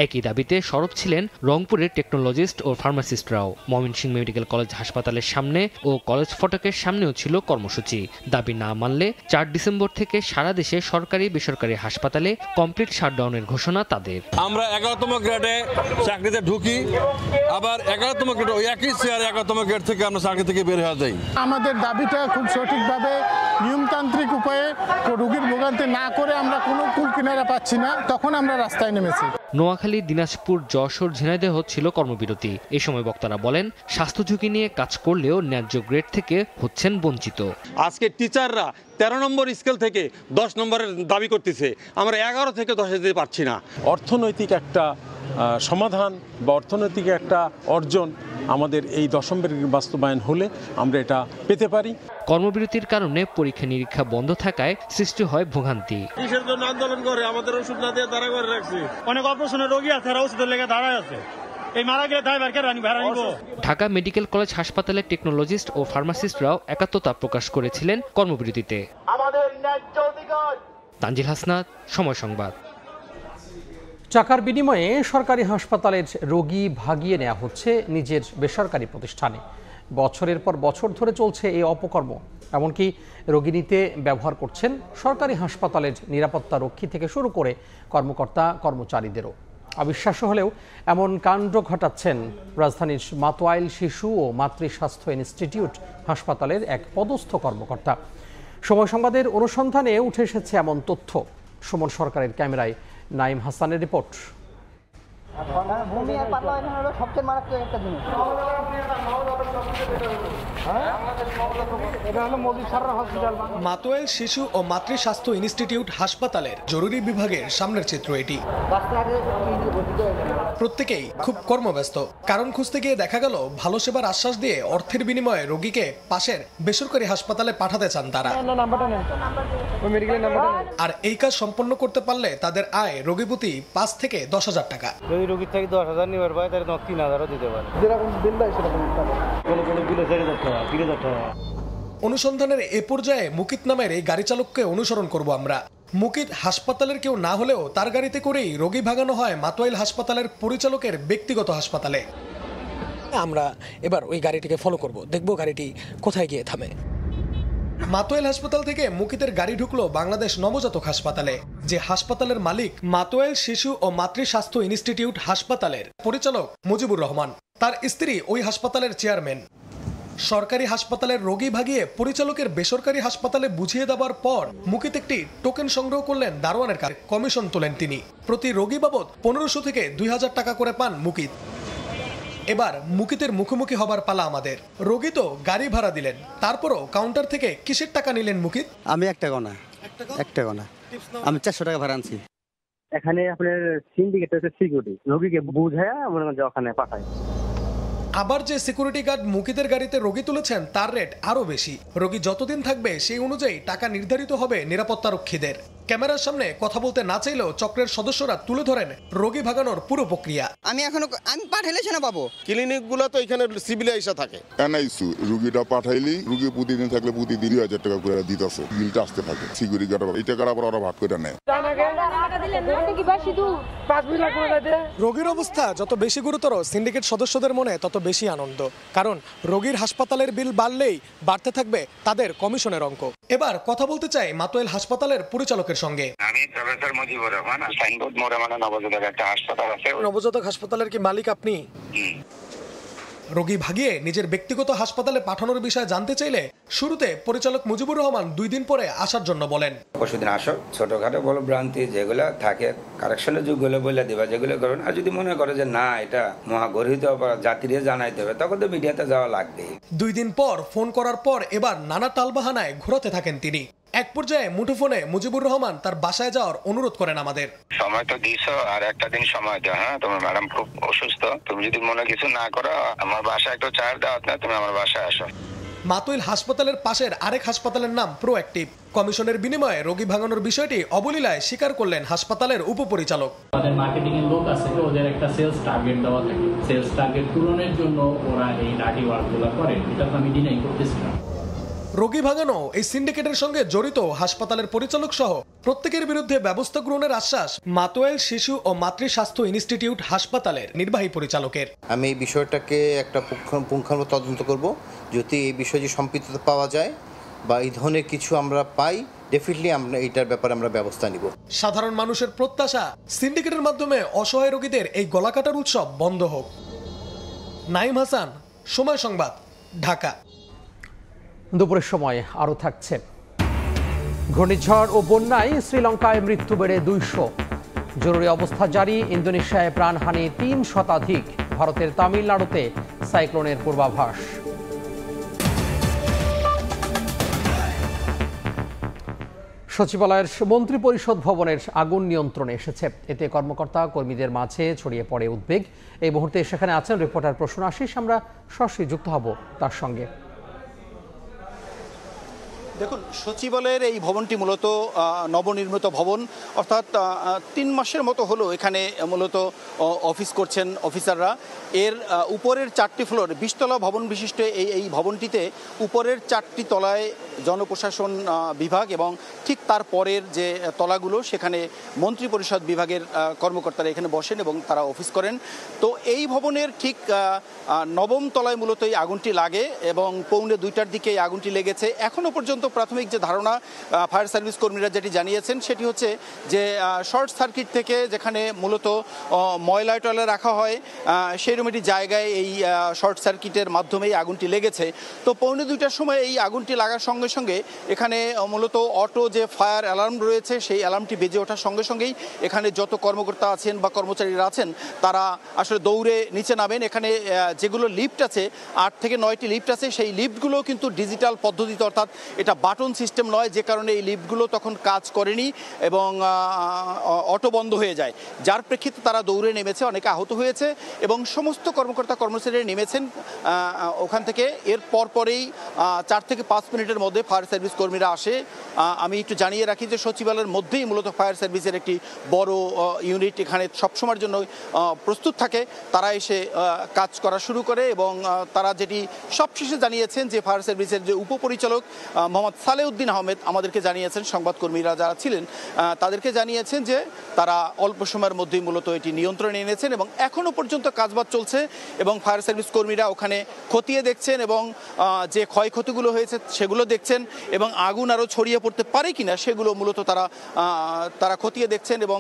একই দাবিতে সরব ছিলেন রংপুরের টেকনোলজিস্ট ও ফার্মাসিস্টরাও। ময়মনসিংহ মেডিকেল কলেজ হাসপাতালের সামনে ও কলেজ ফটকের সামনেও ছিল কর্মসূচি। দাবি না মানলে ৪ ডিসেম্বর থেকে সারা দেশে সরকারি বেসরকারি হাসপাতালে কমপ্লিট শাটডাউনের ঘোষণা তাদের। আমরা 11তম গ্রেডে চাকরিতে ঢুকি, আবার 11তম গ্রেড ওই একই চেয়ার 11তম গ্রেড থেকে আমরা চাকরি থেকে বের হয়ে যাই। আমাদের দাবিটা খুব সঠিকভাবে নিয়মতান্ত্রিক উপায়ে রোগীর ভোগান্তি না করে আমরা কোনো কুল কিনারা পাচ্ছি না, তখন আমরা রাস্তায় নেমেছি। নোয়াখালী, দিনাজপুর, যশোর, ঝিনাইদহ ছিল কর্মবিরতি। এই সময় বক্তারা বলেন, স্বাস্থ্য ঝুঁকি নিয়ে কাজ করলেও ন্যায্য গ্রেড থেকে হচ্ছেন বঞ্চিত। আজকে টিচাররা 13 নম্বর স্কেল থেকে 10 নম্বরের দাবি করতেছে, আমরা 11 থেকে 10 দিতে পারছি না। অর্থনৈতিক একটা সমাধান বা অর্থনৈতিক একটা অর্জন আমাদের এই 10ম গ্রেড বাস্তবায়ন হলে আমরা এটা পেতে পারি। কর্মবিরতির কারণে পরীক্ষা নিরীক্ষা বন্ধ থাকায় সৃষ্টি হয় ভোগান্তি। কিসের জন্য আন্দোলন করে? আমাদের ওষুধ না দিয়ে দাঁড়া করে রাখছি। অনেক অপারেশনের রোগী আছে, ওষুধের লেগে দাঁড়ায় আছে। এই মারা গেলে ড্রাইভার কে ভাড়া নিব? ঢাকা মেডিকেল কলেজ হাসপাতালের টেকনোলজিস্ট ও ফার্মাসিস্টরাও একাত্মতা প্রকাশ করেছিলেন কর্মবিরতিতে। আমাদের ন্যায্য অধিকার। তানজিল হাসনাত, সময় সংবাদ। টাকার বিনিময়ে সরকারি হাসপাতালের রোগী ভাগিয়ে নেওয়া হচ্ছে নিজের বেসরকারি প্রতিষ্ঠানে। বছরের পর বছর ধরে চলছে এই অপকর্ম। এমনকি রোগী নিতে ব্যবহার করছেন সরকারি হাসপাতালের নিরাপত্তা রক্ষী থেকে শুরু করে কর্মকর্তা কর্মচারীদেরও। অবিশ্বাস্য হলেও এমন কাণ্ড ঘটাচ্ছেন রাজধানীর মাতোয়াইল শিশু ও মাতৃস্বাস্থ্য ইনস্টিটিউট হাসপাতালের এক পদস্থ কর্মকর্তা। সময় সংবাদের অনুসন্ধানে উঠে এসেছে এমন তথ্য। সুমন সরকারের ক্যামেরায় নাইম হাসানের রিপোর্ট। মাতোয়াইল শিশু ও মাতৃস্বাস্থ্য ইনস্টিটিউট হাসপাতালের জরুরি বিভাগের সামনের চিত্র এটি। প্রত্যেকেই খুব কর্মব্যস্ত। কারণ খুঁজতে গিয়ে দেখা গেল ভালো সেবার আশ্বাস দিয়ে অর্থের বিনিময়ে রোগীকে পাশের বেসরকারি হাসপাতালে পাঠাতে চান তারা। আর এই কাজ সম্পন্ন করতে পারলে তাদের আয় রোগী প্রতি ৫ থেকে ১০,০০০ টাকা। যদি রোগীর থেকে 10,000 নিবার পায় তাহলে 3,000ও দিতে পারে। যেরকম বিল দেয় সেরকম কোনো বিলে 4,000 টাকা, 3,000 টাকা। অনুসন্ধানের এ পর্যায়ে মুকিত নামের এই গাড়ি চালককে অনুসরণ করব আমরা। মুকিত হাসপাতালের কেউ না হলেও তার গাড়িতে করেই রোগী ভাগানো হয় মাতোয়াইল হাসপাতালের পরিচালকের ব্যক্তিগত হাসপাতালে। আমরা এবার ওই গাড়িটিকে ফলো করব, দেখব গাড়িটি কোথায় গিয়ে থামে। মাতোয়াইল হাসপাতাল থেকে মুকিতের গাড়ি ঢুকলো বাংলাদেশ নবজাতক হাসপাতালে, যে হাসপাতালের মালিক মাতোয়াইল শিশু ও মাতৃস্বাস্থ্য ইনস্টিটিউট হাসপাতালের পরিচালক মুজিবুর রহমান। তার স্ত্রী ওই হাসপাতালের চেয়ারম্যান। সরকারি হাসপাতালের রোগী ভাগিয়ে পরিচালকের বেসরকারি হাসপাতালে বুঝিয়ে দেওয়ার পর মুকিত একটি টোকেন সংগ্রহ করলেন দারোয়ানের কাছে। কমিশন তোলেন তিনি। প্রতি রোগী বাবদ ১৫০০ থেকে ২,০০০ টাকা করে পান মুকিত। এবার মুকিতের মুখোমুখি হবার পালা আমাদের। রোগী তো গাড়ি ভাড়া দিলেন, তারপরও কাউন্টার থেকে কিসের টাকা নিলেন মুকিত? আমি এক টাকা না, আমি 400 টাকা ভাড়া আনছি। এখানে আপনার সিন্ডিকেট হচ্ছে সিকিউরিটি, রোগীকে বুঝায় মনে হয় ওখানে পাঠায়। আবার যে সিকিউরিটি গার্ড মুকিতের গাড়িতে রোগী তুলেছেন তার রেট আরো বেশি। রোগী যতদিন থাকবে সেই অনুযায়ী টাকা নির্ধারিত হবে নিরাপত্তারক্ষীদের। ক্যামেরার সামনে কথা বলতে না চাইলেও চক্রের সদস্যরা তুলে ধরেন রোগী ভাগানোর পুরো প্রক্রিয়া। আমি পাঠাইলে সেনা পাবো। ক্লিনিক গুলো তো এখানে সিভিল আইসা থাকে। এনআইসু রোগীটা পাঠাইলি রোগী প্রতিদিন থাকলে প্রতি 2,000 টাকা করে দিতেছে। বিলটা আসতে থাকে সিকিউরিটি গার্ড, এই টাকার আবার ওরা ভাগ করে নেয়। রোগীর অবস্থা যত বেশি গুরুতর, সিন্ডিকেট সদস্যদের মনে তত বেশি আনন্দ। কারণ রোগীর হাসপাতালের বিল বাড়লেই বাড়তে থাকবে তাদের কমিশনের অঙ্ক। এবার কথা বলতে চাই মাতোয়াইল হাসপাতালের পরিচালকের সঙ্গে। আমি প্রফেসর মুজিবুর রহমান, সাইনবোর্ড মোড়ে নবজাতক একটা হাসপাতাল আছে। নবজাতক হাসপাতালের কি মালিক আপনি? রোগী ভাগিয়ে নিজের ব্যক্তিগত হাসপাতালে পাঠানোর বিষয়ে জানতে চাইলে শুরুতে পরিচালক মুজিবুর রহমান 2 দিন পরে আসার জন্য বলেন, পরশুদিন আসো, ছোটখাটো বড় ভ্রান্তি যেগুলো থাকে কারেকশনের যুগগুলো বলে দেবা, যেগুলো করুন। আর যদি মনে করে যে না এটা মহাগর্হিত জাতিরে জানাইতে হবে, তখন তো মিডিয়াতে যাওয়া লাগবে। 2 দিন পর ফোন করার পর এবার নানা টালবাহানায় ঘোরাতে থাকেন তিনি। এক পর্যায়ে মুঠোফোনে মুজিবুর রহমান তার বাসায় যাওয়ার অনুরোধ করেন আমাদের। সময় তো দিছো, আর একটা দিন সময় দাও। হ্যাঁ, তোমার ম্যাডাম খুব অসুস্থ, তুমি যদি মনে কিছু না করো আমার বাসায় একটু চার দাওয়াত না, তুমি আমার বাসায় আসো। মাতুইল হাসপাতালের পাশের আরেক হাসপাতালের নাম প্রোঅ্যাক্টিভ। কমিশনের বিনিময়ে রোগী ভাঙানোর বিষয়টি অবলীলায় স্বীকার করলেন হাসপাতালের উপপরিচালক। তাদের মার্কেটিং এর লোক আছে, ওদের একটা সেলস টার্গেট দেওয়া থাকে, সেলস টার্গেট পূরণের জন্য ওরা এই লাঠি ওয়ার্কগুলো করে, এটা তো আমি ডিনাই করতেছি না। রোগী ভাঙানো এই সিন্ডিকেটের সঙ্গে জড়িত হাসপাতালের পরিচালক সহ প্রত্যেকের বিরুদ্ধে ব্যবস্থা গ্রহণের আশ্বাস মাতোয়াইল শিশু ও মাতৃ স্বাস্থ্য ইনস্টিটিউট হাসপাতালের নির্বাহী পরিচালকের। আমি এই বিষয়টাকে একটা পুঙ্খানুপুঙ্খ তদন্ত করব, যদি এই বিষয়ে যে সম্পৃক্ততা পাওয়া যায় বা এই ধরনের কিছু আমরা পাই, ডেফিনেটলি আমরা এইটার ব্যাপারে আমরা ব্যবস্থা নিব। সাধারণ মানুষের প্রত্যাশা সিন্ডিকেটের মাধ্যমে অসহায় রোগীদের এই গলাকাটার উৎসব বন্ধ হোক। নাইম হাসান, সময় সংবাদ, ঢাকা। দুপুরের সময় আরও থাকছে ঘূর্ণিঝড় ও বন্যায় শ্রীলঙ্কায় মৃত্যু বেড়ে 200, জরুরি অবস্থা জারি। ইন্দোনেশিয়ায় প্রাণহানি 3 শতাধিক। ভারতের তামিলনাড়ুতে সাইক্লোনের পূর্বাভাস। সচিবালয়ের মন্ত্রিপরিষদ ভবনের আগুন নিয়ন্ত্রণে এসেছে। এতে কর্মকর্তা কর্মীদের মাঝে ছড়িয়ে পড়ে উদ্বেগ। এই মুহূর্তে সেখানে আছেন রিপোর্টার প্রসূন আশিস, আমরা সরাসরি যুক্ত হব তার সঙ্গে। দেখুন, সচিবালয়ের এই ভবনটি মূলত নবনির্মিত ভবন, অর্থাৎ 3 মাসের মতো হলো এখানে মূলত অফিস করছেন অফিসাররা। এর উপরের 4টি ফ্লোর 20 তলা ভবন বিশিষ্ট এই ভবনটিতে উপরের 4টি তলায় জনপ্রশাসন বিভাগ এবং ঠিক তার পরের যে তলাগুলো সেখানে মন্ত্রিপরিষদ বিভাগের কর্মকর্তারা এখানে বসেন এবং তারা অফিস করেন। তো এই ভবনের ঠিক 9ম তলায় মূলত এই আগুনটি লাগে এবং পৌনে 2টার দিকে এই আগুনটি লেগেছে। এখনও পর্যন্ত প্রাথমিক যে ধারণা ফায়ার সার্ভিস কর্মীরা যেটি জানিয়েছেন সেটি হচ্ছে যে শর্ট সার্কিট থেকে, যেখানে মূলত ময়লা টয়লা রাখা হয় সেইরকম একটি জায়গায় এই শর্ট সার্কিটের মাধ্যমে এই আগুনটি লেগেছে। তো পৌনে 2টার সময় এই আগুনটি লাগার সঙ্গে সঙ্গে এখানে মূলত অটো যে ফায়ার অ্যালার্ম রয়েছে সেই অ্যালার্মটি বেজে ওঠার সঙ্গে সঙ্গেই এখানে যত কর্মকর্তা আছেন বা কর্মচারীরা আছেন তারা আসলে দৌড়ে নিচে নামেন। এখানে যেগুলো লিফট আছে, 8 থেকে 9টি লিফট আছে, সেই লিফটগুলো কিন্তু ডিজিটাল পদ্ধতিতে, অর্থাৎ এটা বাটন সিস্টেম নয়, যে কারণে এই লিফটগুলো তখন কাজ করেনি এবং অটো বন্ধ হয়ে যায়, যার প্রেক্ষিতে তারা দৌড়ে নেমেছে, অনেকে আহত হয়েছে এবং সমস্ত কর্মকর্তা কর্মচারীরা নেমেছেন ওখান থেকে। এর পরেই 4 থেকে 5 মিনিটের মধ্যে ফায়ার সার্ভিস কর্মীরা আসে। আমি একটু জানিয়ে রাখি যে সচিবালয়ের মধ্যেই মূলত ফায়ার সার্ভিসের একটি বড় ইউনিট এখানে সবসময়ের জন্য প্রস্তুত থাকে। তারা এসে কাজ করা শুরু করে এবং তারা যেটি সবশেষে জানিয়েছেন যে ফায়ার সার্ভিসের যে উপপরিচালক মোহাম্মদ সালেউদ্দিন আহমেদ আমাদেরকে জানিয়েছেন, সংবাদকর্মীরা যারা ছিলেন তাদেরকে জানিয়েছেন যে তারা অল্প সময়ের মধ্যেই মূলত এটি নিয়ন্ত্রণে এনেছেন এবং এখনও পর্যন্ত কাজবাজ চলছে এবং ফায়ার সার্ভিস কর্মীরা ওখানে খতিয়ে দেখছেন এবং যে ক্ষয়ক্ষতিগুলো হয়েছে সেগুলো দেখছেন এবং আগুন আরও ছড়িয়ে পড়তে পারে কিনা সেগুলো মূলত তারা খতিয়ে দেখছেন এবং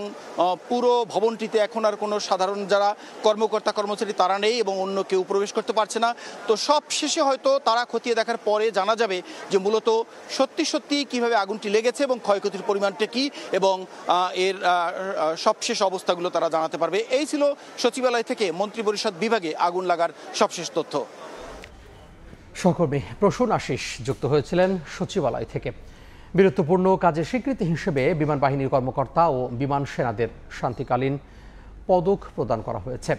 পুরো ভবনটিতে এখন আর কোনো সাধারণ যারা কর্মকর্তা কর্মচারী তারা নেই এবং অন্য কেউ প্রবেশ করতে পারছে না। তো সব শেষে হয়তো তারা খতিয়ে দেখার পরে জানা যাবে যে মূলত সত্যি কিভাবে আগুনটি লেগেছে এবং ক্ষয়ক্ষতির পরিমাণটা কি এবং এর সবশেষ অবস্থাগুলো তারা জানাতে পারবে। এই ছিল সচিবালয় থেকে মন্ত্রিপরিষদ বিভাগে আগুন লাগার সবশেষ তথ্য। সহকর্মী প্রসূন আশিস যুক্ত হয়েছিলেন সচিবালয় থেকে। বীরত্বপূর্ণ কাজের স্বীকৃতি হিসেবে বিমান বাহিনীর কর্মকর্তা ও বিমান সেনাদের শান্তিকালীন পদক প্রদান করা হয়েছে।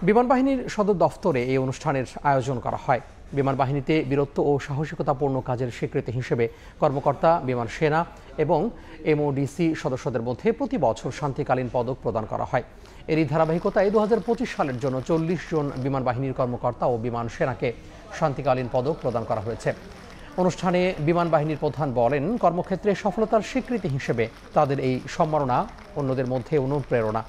বিমান বাহিনীর সদর দফতরে এই অনুষ্ঠানের আয়োজন করা হয়। বিমান বাহিনীতে বীরত্ব ও সাহসিকতাপূর্ণ কাজের স্বীকৃতি হিসেবে কর্মকর্তা, বিমান সেনা এবং MODC সদস্যদের মধ্যে প্রতি বছর শান্তিকালীন পদক প্রদান করা হয়। এরই ধারাবাহিকতায় 2025 সালের জন্য 40 জন বিমান বাহিনীর কর্মকর্তা ও বিমান সেনাকে শান্তিকালীন পদক প্রদান করা হয়েছে। অনুষ্ঠানে বিমান বাহিনীর প্রধান বলেন, কর্মক্ষেত্রে সফলতার স্বীকৃতি হিসেবে তাদের এই সম্মাননা অন্যদের মধ্যে অনুপ্রেরণা।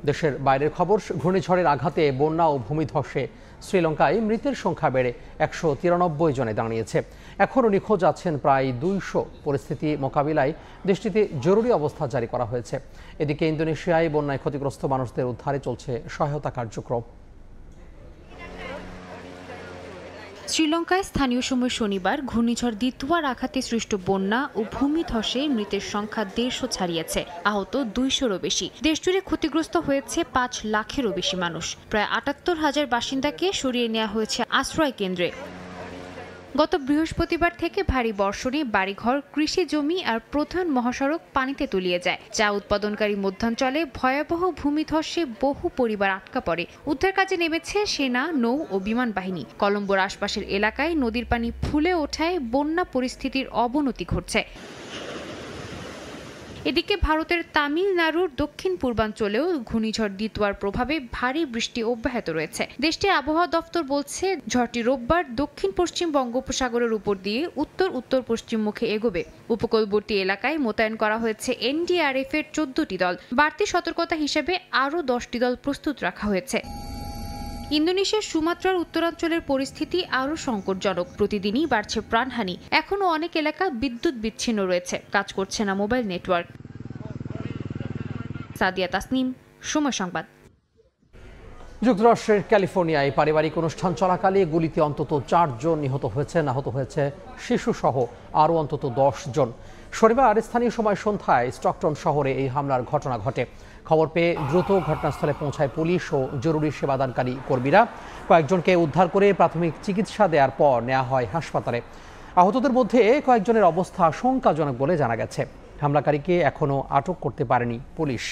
দেশের বাইরের খবর, ঘূর্ণিঝড়ের আঘাতে বন্যা ও ভূমিধসে শ্রীলঙ্কায় মৃতের সংখ্যা বেড়ে 193 জনে দাঁড়িয়েছে। এখনও নিখোঁজ আছেন প্রায় 200। পরিস্থিতি মোকাবিলায় দেশটিতে জরুরি অবস্থা জারি করা হয়েছে। এদিকে ইন্দোনেশিয়ায় বন্যায় ক্ষতিগ্রস্ত মানুষদের উদ্ধারে চলছে সহায়তা কার্যক্রম। শ্রীলঙ্কায় স্থানীয় সময় শনিবার ঘূর্ণিঝড় দিতুয়ার আঘাতে সৃষ্ট বন্যা ও ভূমিধসে মৃতের সংখ্যা 150 ছাড়িয়েছে, আহত 200-রও বেশি। দেশজুড়ে ক্ষতিগ্রস্ত হয়েছে 5 লাখেরও বেশি মানুষ। প্রায় 78,000 বাসিন্দাকে সরিয়ে নেওয়া হয়েছে আশ্রয় কেন্দ্রে। গত বৃহস্পতিবার থেকে ভারী বর্ষণে বাড়িঘর, কৃষি জমি আর প্রধান মহাসড়ক পানিতে তলিয়ে যায়। চা উৎপাদনকারী মধ্যাঞ্চলে ভয়াবহ ভূমিধসে বহু পরিবার আটকা পড়ে। উদ্ধার কাজে নেমেছে সেনা, নৌ ও বিমান বাহিনী। কলম্বোর আশপাশের এলাকায় নদীর পানি ফুলে ওঠায় বন্যা পরিস্থিতির অবনতি ঘটছে। এদিকে ভারতের তামিলনাড়ুর দক্ষিণ পূর্বাঞ্চলেও ঘূর্ণিঝড় দিতুয়ার প্রভাবে ভারী বৃষ্টি অব্যাহত রয়েছে। দেশটির আবহাওয়া দফতর বলছে, ঝড়টি রোববার দক্ষিণ পশ্চিম বঙ্গোপসাগরের উপর দিয়ে উত্তর উত্তর পশ্চিম মুখে এগোবে। উপকূলবর্তী এলাকায় মোতায়েন করা হয়েছে NDRF এর 14টি দল। বাড়তি সতর্কতা হিসেবে আরও 10টি দল প্রস্তুত রাখা হয়েছে। ইন্দোনেশিয়ার সুমাত্রার উত্তরাঞ্চলের পরিস্থিতি আরও সংকটজনক। প্রতিদিনই বাড়ছে প্রাণহানি। এখনও অনেক এলাকা বিদ্যুৎ বিচ্ছিন্ন রয়েছে, কাজ করছে না মোবাইল নেটওয়ার্ক। সাদিয়া তাসনিম, সময় সংবাদ। যুক্তরাষ্ট্রের ক্যালিফোর্নিয়ায় পারিবারিক অনুষ্ঠান চলাকালে গুলিতে অন্তত 4 জন নিহত হয়েছেন। আহত হয়েছে শিশুসহ আরও অন্তত 10 জন। শনিবার স্থানীয় সময় সন্ধ্যায় স্টকটন শহরে এই হামলার ঘটনা ঘটে। খবর পেয়ে দ্রুত ঘটনাস্থলে পৌঁছায় পুলিশ ও জরুরি সেবাদানকারী কর্মীরা। কয়েকজনকে উদ্ধার করে প্রাথমিক চিকিৎসা দেওয়ার পর নেওয়া হয় হাসপাতালে। আহতদের মধ্যে কয়েকজনের অবস্থা আশঙ্কাজনক বলে জানা গেছে। হামলাকারীকে এখনও আটক করতে পারেনি পুলিশ।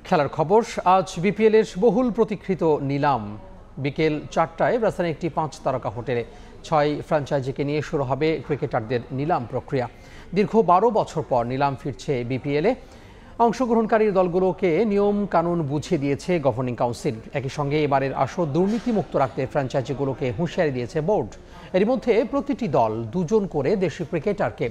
খেলার খবর। আজ বিপিএল এর বহুল প্রতীক্ষিত নিলাম বিকেল 4টায় রাজধানীর একটি 5 তারকা হোটেলে 6 ফ্র্যাঞ্চাইজিকে নিয়ে শুরু হবে ক্রিকেটারদের নিলাম প্রক্রিয়া। দীর্ঘ 12 বছর পর নিলাম ফিরছে বিপিএলে। অংশগ্রহণকারী দলগুলোকে নিয়ম কানুন বুঝিয়ে দিয়েছে গভর্নিং কাউন্সিল। একই সঙ্গে এবারের আসর দুর্নীতিমুক্ত রাখতে ফ্র্যাঞ্চাইজিগুলোকে হুঁশিয়ারি দিয়েছে বোর্ড। এর মধ্যে প্রতিটি দল 2 জন করে দেশি ক্রিকেটারকে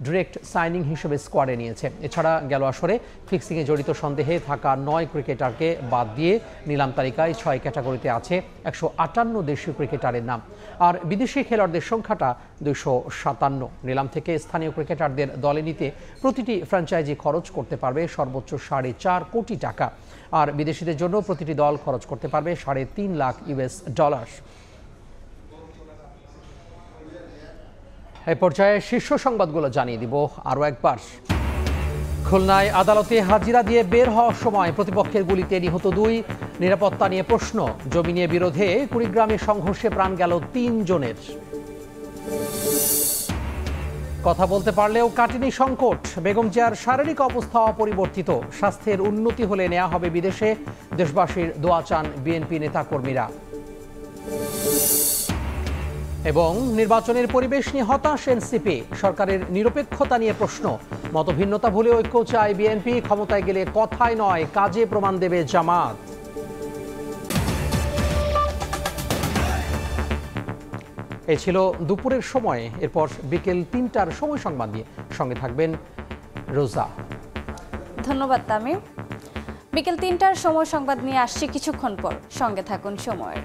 ডিরেক্ট সাইনিং হিসেবে স্কোয়াডে নিয়েছে। এছাড়া গেল আসরে ফিক্সিংয়ে জড়িত সন্দেহে থাকা 9 ক্রিকেটারকে বাদ দিয়ে নিলাম তালিকায় 6 ক্যাটাগরিতে আছে 158 দেশীয় ক্রিকেটারের নাম। আর বিদেশি খেলোয়াড়দের সংখ্যাটা 257। নিলাম থেকে স্থানীয় ক্রিকেটারদের দলে নিতে প্রতিটি ফ্র্যাঞ্চাইজি খরচ করতে পারবে সর্বোচ্চ $4.5 কোটি টাকা। আর বিদেশিদের জন্য প্রতিটি দল খরচ করতে পারবে $3.5 লাখ US। এই পর্যায়ে শীর্ষ সংবাদগুলো জানিয়ে দিব আরও একবার। খুলনায় আদালতে হাজিরা দিয়ে বের হওয়ার সময় প্রতিপক্ষের গুলিতে নিহত 2। নিরাপত্তা নিয়ে প্রশ্ন। জমি নিয়ে বিরোধে কুড়িগ্রামে সংঘর্ষে প্রাণ গেল 3 জনের। কথা বলতে পারলেও কাটেনি সংকট। বেগম জিয়ার শারীরিক অবস্থা অপরিবর্তিত। স্বাস্থ্যের উন্নতি হলে নেওয়া হবে বিদেশে। দেশবাসীর দোয়া চান বিএনপি নেতাকর্মীরা। এবং নির্বাচনের পরিবেশ নিয়ে হতাশ এনসিপি। সরকারের নিরপেক্ষতা নিয়ে প্রশ্ন। মতভিন্নতা ভুলে ঐক্য চায় বিএনপি। ক্ষমতায় গেলে কথায় নয় কাজে প্রমাণ দেবে জামাত। এই ছিল দুপুরের সময়। এরপর বিকেল 3টার সময় সংবাদ নিয়ে সঙ্গে থাকবেন রোজা। ধন্যবাদ তামিম। বিকেল 3টার সময় সংবাদ নিয়ে আসছি কিছুক্ষণ পর। সঙ্গে থাকুন সময়ের।